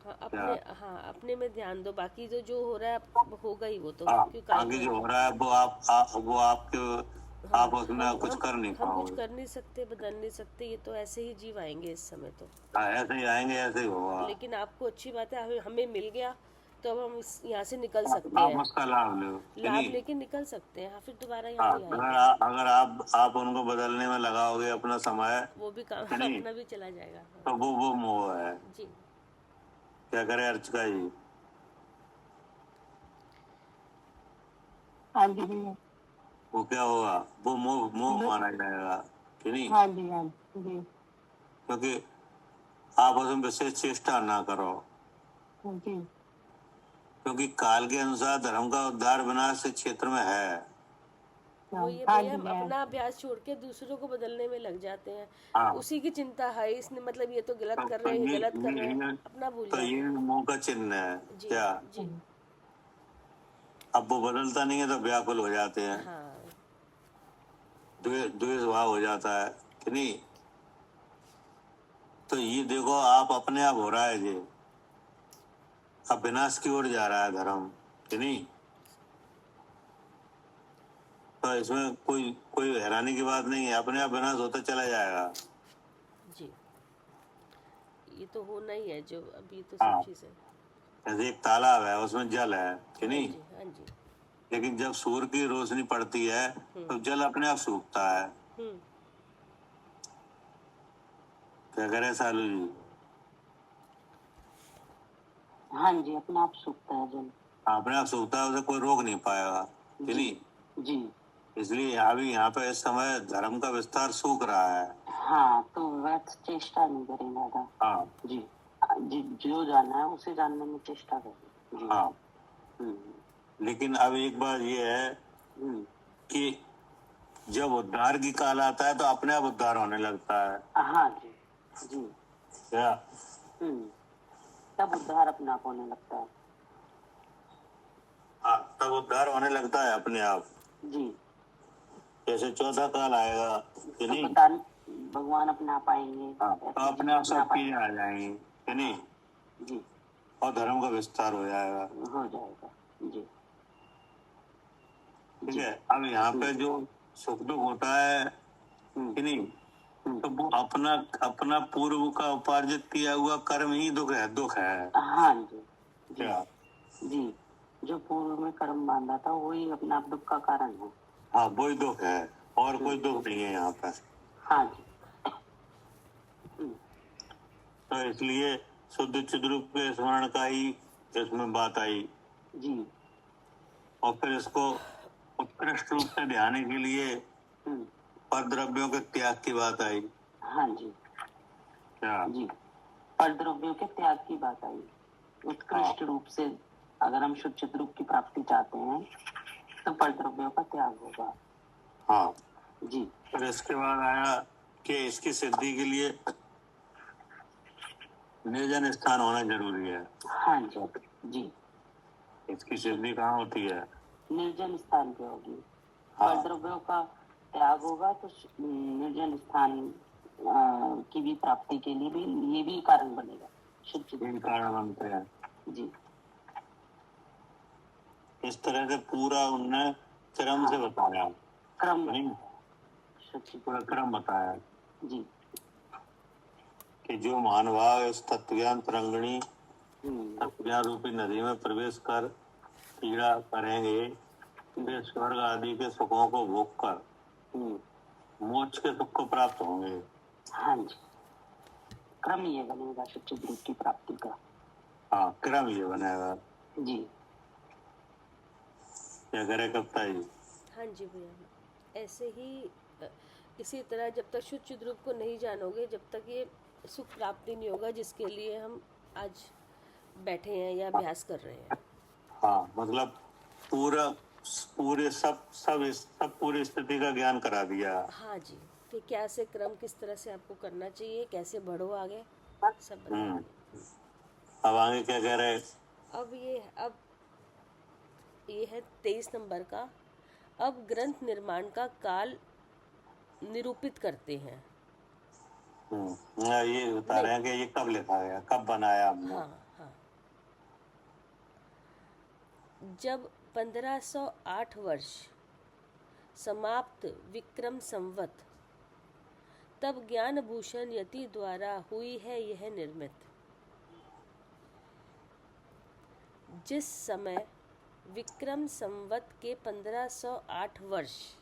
हाँ, अपने में ध्यान दो, बाकी जो हो रहा है होगा ही वो तो। आगे जो हो रहा है वो वो आपके आप उसमें कुछ कर नहीं हम कुछ पाओगे। कर नहीं सकते, बदल नहीं सकते, ये तो ऐसे ही जीव आएंगे इस समय तो। ऐसे ही आएंगे, ऐसे ही होगा। लेकिन आपको अच्छी बात है, हमें मिल गया तो अब हम यहाँ से निकल सकते आप हैं। उसका लाभ लो, लाभ लेके निकल सकते हैं, फिर दोबारा यहाँ नहीं अगर आएंगे। अगर आप उनको बदलने में लगाओगे अपना समय, वो भी काम नहीं, अपना भी चला जाएगा। तो वो मोह है। जी। क्या करे अर्चका जी? हाँ जी भैया। वो क्या होगा, वो मोह मोह माना जाएगा, कि नहीं। हाँ जी, हाँ जी। क्योंकि आप उसमें विशेष चेष्टा ना करो, जी। क्योंकि काल के अनुसार धर्म का उद्धार विनाश इस क्षेत्र में है। वो ये भैया, हम अपना अभ्यास छोड़ के दूसरों को बदलने में लग जाते हैं। उसी की चिंता है, इसने मतलब ये तो गलत कर रहे हैं, ये गलत कर रहे हैं, अपना भूल तो जाते ये हैं। मोह का चिन्ह है। जी, क्या जी। अब वो बदलता नहीं है तो व्याकुल हो जाते हैं, हाँ, द्वेष भाव हो जाता है, कि नहीं। तो ये देखो आप अपने आप हो रहा है ये, अब विनाश की ओर जा रहा है धर्म, कि नहीं। तो इसमें कोई हैरानी की बात नहीं है, अपने आप विनाश होता चला जाएगा। जी। ये तो होना ही है, जो अभी तो हाँ, सब चीजें। जैसे एक तालाब है उसमें जल है, कि नहीं, जी, हाँ जी। लेकिन जब सूर्य की रोशनी पड़ती है तो जल अपने आप सूखता है। क्या करे सालू जी? हाँ जी, अपने आप सूखता है जल। अपने आप सूखता है, उसे कोई रोक नहीं पाएगा, कि नहीं। जी। इसलिए यहाँ पे इस समय धर्म का विस्तार सूख रहा है। हाँ, तो व्यर्थ चेष्टा नहीं करेंगे। हाँ जी। जी, जो जानना है उसे जानने में चेष्टा करें। जी। हाँ, लेकिन अब एक बात ये है कि जब उद्धार की काल आता है तो अपने आप उद्धार होने लगता है। हाँ जी। जी। क्या? तब उद्धार अपने आप होने लगता है। हाँ, तब उद्धार होने लगता है अपने आप। जी। जैसे चौथा काल आएगा, कि नहीं, भगवान अपने आप आएंगे। हाँ, तो अपने आप सब चीजें आ जाएंगी, कि नहीं। जी। और धर्म का विस्तार हो जाएगा। जी। ठीक है। अब यहाँ पे जो सुख दुख होता है, कि नहीं, तो वो अपना अपना पूर्व का उपार्जित किया हुआ कर्म ही दुख है। हाँ जी जी क्या? जी, जो पूर्व में कर्म बांधा था वही अपने आप दुख का कारण है। हाँ, वही दुख है और कोई दुख नहीं है यहाँ पर। हाँ जी तो इसलिए शुद्ध चिद्रूप के स्मरण का ही इसमें बात आई जी और फिर इसको उत्कृष्ट रूप से ध्यान के लिए पर द्रव्यों के त्याग की बात आई। हाँ जी क्या? जी, पर द्रव्यों के त्याग की बात आई। उत्कृष्ट रूप से अगर हम शुद्ध चिद्रूप की प्राप्ति चाहते हैं तो पर द्रव्यों का त्याग होगा। हाँ जी, फिर इसके बाद आया कि इसकी सिद्धि के लिए निर्जन स्थान होना जरूरी है। हाँ जी जी, इसकी सिद्धि कहाँ होती है? निर्जन स्थान पे होगी। हाँ। पर द्रव्यों का त्याग होगा तो निर्जन स्थान की भी प्राप्ति के लिए भी ये भी कारण बनेगा। शुद्ध तीन कारण बनते हैं। जी, इस तरह से पूरा उनने क्रम से बताया, क्रम नहीं पूरा क्रम बताया जी कि जो महानुभाव इस तत्वज्ञान तरंगिणी तत्वज्ञान रूपी नदी में प्रवेश कर क्रीड़ा करेंगे वे स्वर्ग आदि के सुखों को भोग कर मोक्ष के सुख को प्राप्त होंगे। हाँ जी, क्रम ये बनेगा शुद्ध चिद्रूप की प्राप्ति का। हाँ, क्रम ये बनेगा। जी, क्या करे कविता जी? हाँ जी भैया, ऐसे ही इसी तरह जब तक शुद्ध चिद्रूप को नहीं जानोगे, जब तक ये सुख प्राप्ति नहीं होगा जिसके लिए हम आज बैठे हैं या अभ्यास कर रहे हैं। हाँ, मतलब पूरे सब पूरी स्थिति का ज्ञान करा दिया। हाँ जी, कि क्या से क्रम किस तरह से आपको करना चाहिए, कैसे बढ़ो आगे, सब बता दिया। अब आगे क्या कह रहे? अब ये है 23 नंबर का। अब ग्रंथ निर्माण का काल निरूपित करते हैं। ये बता रहे हैं कि ये कब लिखा गया, कब बनाया हमने। हाँ हाँ, जब 1508 वर्ष समाप्त विक्रम संवत, तब ज्ञान भूषण यति द्वारा हुई है यह निर्मित। जिस समय विक्रम संवत के 1508 वर्ष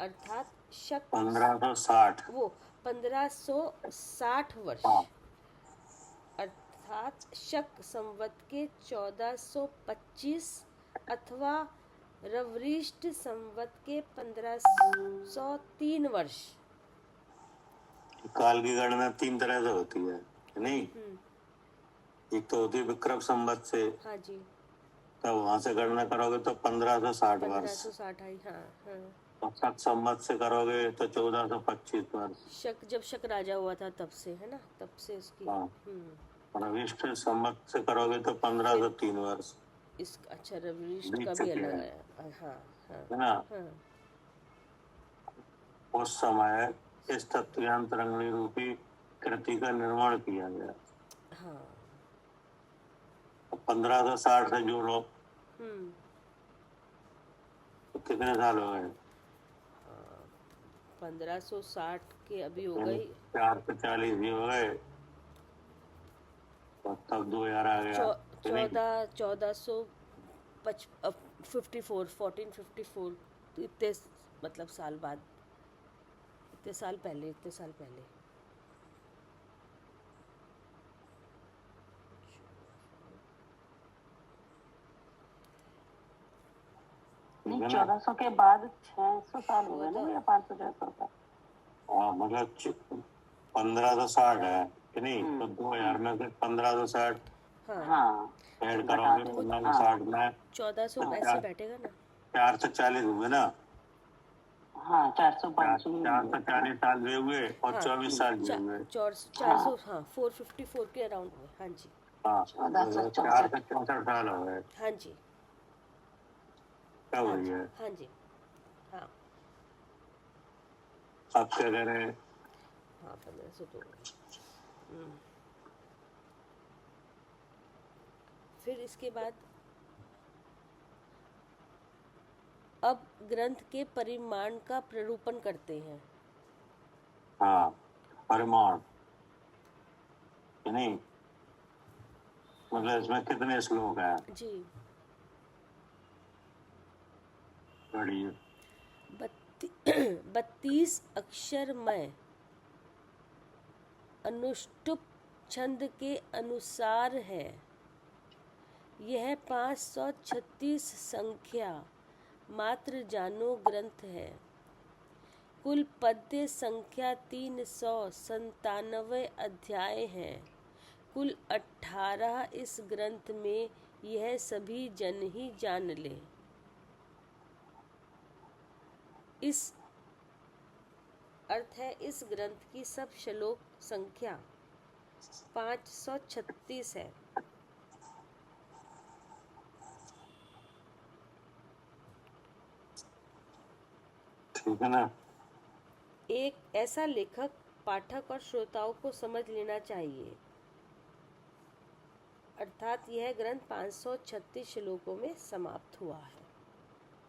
अर्थात शक 1560 वो 1560 वर्ष अर्थात शक संवत के 1425 अथवा रवृष्ट संवत के 1503 वर्ष। काल की गणना 3 तरह से होती है, नहीं? एक तो होती है विक्रम संवत से। हाँ जी, तब वहां से गणना करोगे तो 1560 वर्ष। 1560 आई। हाँ हाँ, और शक संवत से करोगे तो 1425 वर्ष। जब शक राजा हुआ था तब से, है ना, तब से उसकी। हाँ। और रविष्ठ संवत से करोगे तो 1503 वर्ष। इस अच्छा, रविष्ठ का भी अलग आया। हाँ हाँ, है ना? हाँ उस समय इस तत्वज्ञान तरंगिणी रूपी कृति का निर्माण किया गया। हाँ, 1560 से जोड़ो तो कितने साल हो गए? 1560 के अभी हो गई 440 भी हो गए और तब 2000 आ गया। 1454 इतने मतलब साल बाद, इतने साल पहले नहीं, 1400 के बाद 600 साल हो गए ना या 500-600 साल। मतलब 1560 है कि नहीं? तो 2000 में से 1560 हाँ ऐड करोगे 1560 में 1400 ऐसे बैठेगा ना। 440 हुए ना। हाँ, 440 साल भी हुए और 24 साल भी हुए। 400 हाँ, 454 के अराउंड हुए। हाँ जी, हाँ, 464 साल हो गए। हाँ जी, क्या हुई है? हाँ जी, हाँ। अब क्या करें? हाँ, 1502। फिर इसके बाद अब ग्रंथ के परिमाण का प्ररूपण करते हैं। हाँ, परिमाण नहीं, मतलब इसमें कितने श्लोक हैं? जी 32 अक्षरमय अनुष्टुप छंद के अनुसार है। यह 536 संख्या मात्र जानो ग्रंथ है। कुल पद्य संख्या 397 अध्याय हैं। कुल 18 इस ग्रंथ में, यह सभी जन ही जान ले। इस अर्थ है इस ग्रंथ की सब श्लोक संख्या 536 है। ठीक है ना? एक ऐसा लेखक पाठक और श्रोताओं को समझ लेना चाहिए, अर्थात यह ग्रंथ 536 श्लोकों में समाप्त हुआ है।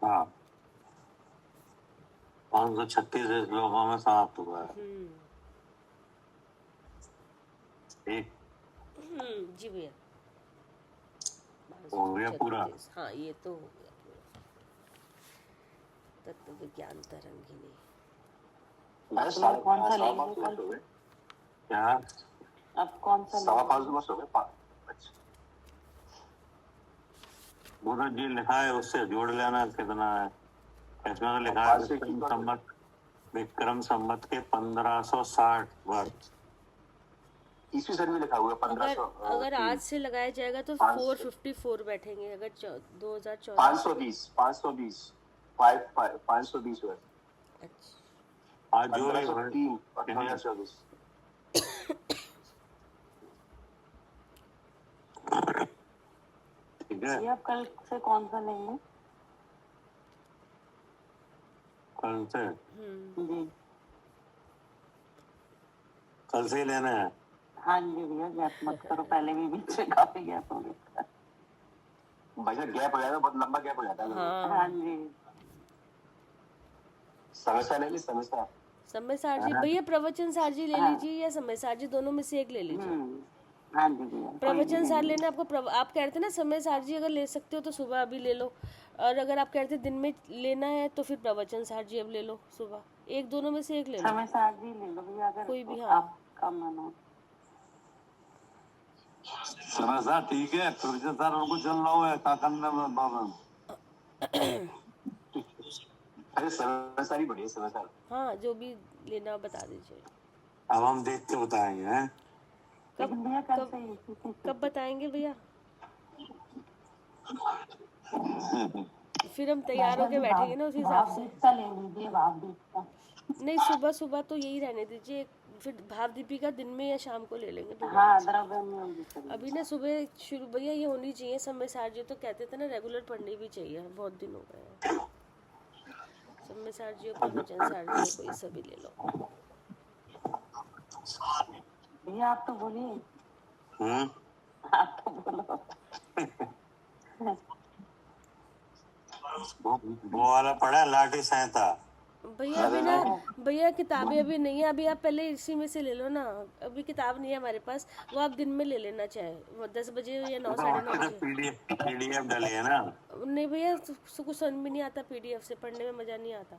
हाँ, 536 श्लोकों में समाप्त हुआ है। एक जी भैया, हो गया पूरा। 536, हाँ ये तो हो गया पूरा। तत्व विज्ञान तरंगिनी। कौन सा लेंगे कल? क्या? अब कौन सा लेंगे? पूरा जी लिखा है, उससे जोड़ लेना कितना है। इसमें तो लिखा है विक्रम संवत के 1560 वर्ष। ईस्वी सन में लिखा हुआ है 1500। अगर आज से लगाया जाएगा तो 454 बैठेंगे। अगर 2014 520 वर्ष। अच्छा, आज जो 1503 और 1524। ठीक है। ये आप कल से कौन सा लेंगे? कल से? जी कल से ही लेना है। हाँ जी भैया, गैप मत करो, पहले भी बीच में काफी गैप हो गया। भाई साहब गैप हो जाता है, बहुत लंबा गैप हो जाता है। हाँ जी, समस्या ले ली, समस्या। समय सार जी भैया, प्रवचन सार जी ले लीजिए या समय सार जी, दोनों में से एक ले लीजिए। हाँ जी भैया। प्रवचन सार लेना आपको आप कह रहे थे ना समय सार जी, अगर ले सकते हो तो सुबह अभी ले लो, और अगर आप कह रहे थे दिन में लेना है तो फिर प्रवचन सार जी अब ले लो सुबह। एक दोनों में से एक ले लो। समय सार जी ले लो भैया, अगर कोई भी। हाँ, आपका मन हो। समझा? ठीक है, प्रवचन सार उनको चल रहा है काकंदा बाबा। अरे समस्या ही बढ़िया, समस्या। हाँ, जो भी लेना बता दीजिए। अब हम देख के बताएंगे हैं। कब बताएंगे भैया? फिर हम तैयार होके बैठेंगे ना उस हिसाब से। ले लीजिए भाव दीपिका। नहीं, सुबह सुबह तो यही रहने दीजिए, फिर भाव दीपिका दिन में या शाम को ले लेंगे। हाँ, द्रव्य में होगी। अभी ना सुबह शुरू भैया ये होनी चाहिए। समय सार जी तो कहते थे ना रेगुलर पढ़नी भी चाहिए, बहुत दिन हो गए हैं। समय सार जी और प्रवचन सार जी कोई सभी ले लो। भैया आप तो बोलिए। आप तो बोलो। वो वाला पढ़ा लाठी संहिता। भैया अभी ना भैया किताबें अभी नहीं है, अभी आप पहले इसी में से ले लो ना। अभी किताब नहीं है हमारे पास, वो आप दिन में ले लेना चाहे 10 बजे या 9 साढ़े 9 बजे। पीडीएफ डाली है ना? नहीं भैया, कुछ समझ में नहीं आता, पीडीएफ से पढ़ने में मजा नहीं आता।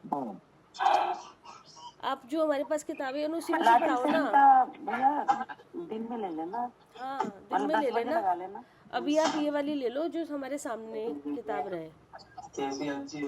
आप जो हमारे पास किताबें हैं उसी में से पढ़ाओ ना भैया, दिन में ले लेना। हाँ, दिन में ले लेना। अभी आप ये वाली ले लो जो हमारे सामने किताब रहे। कैसी अच्छी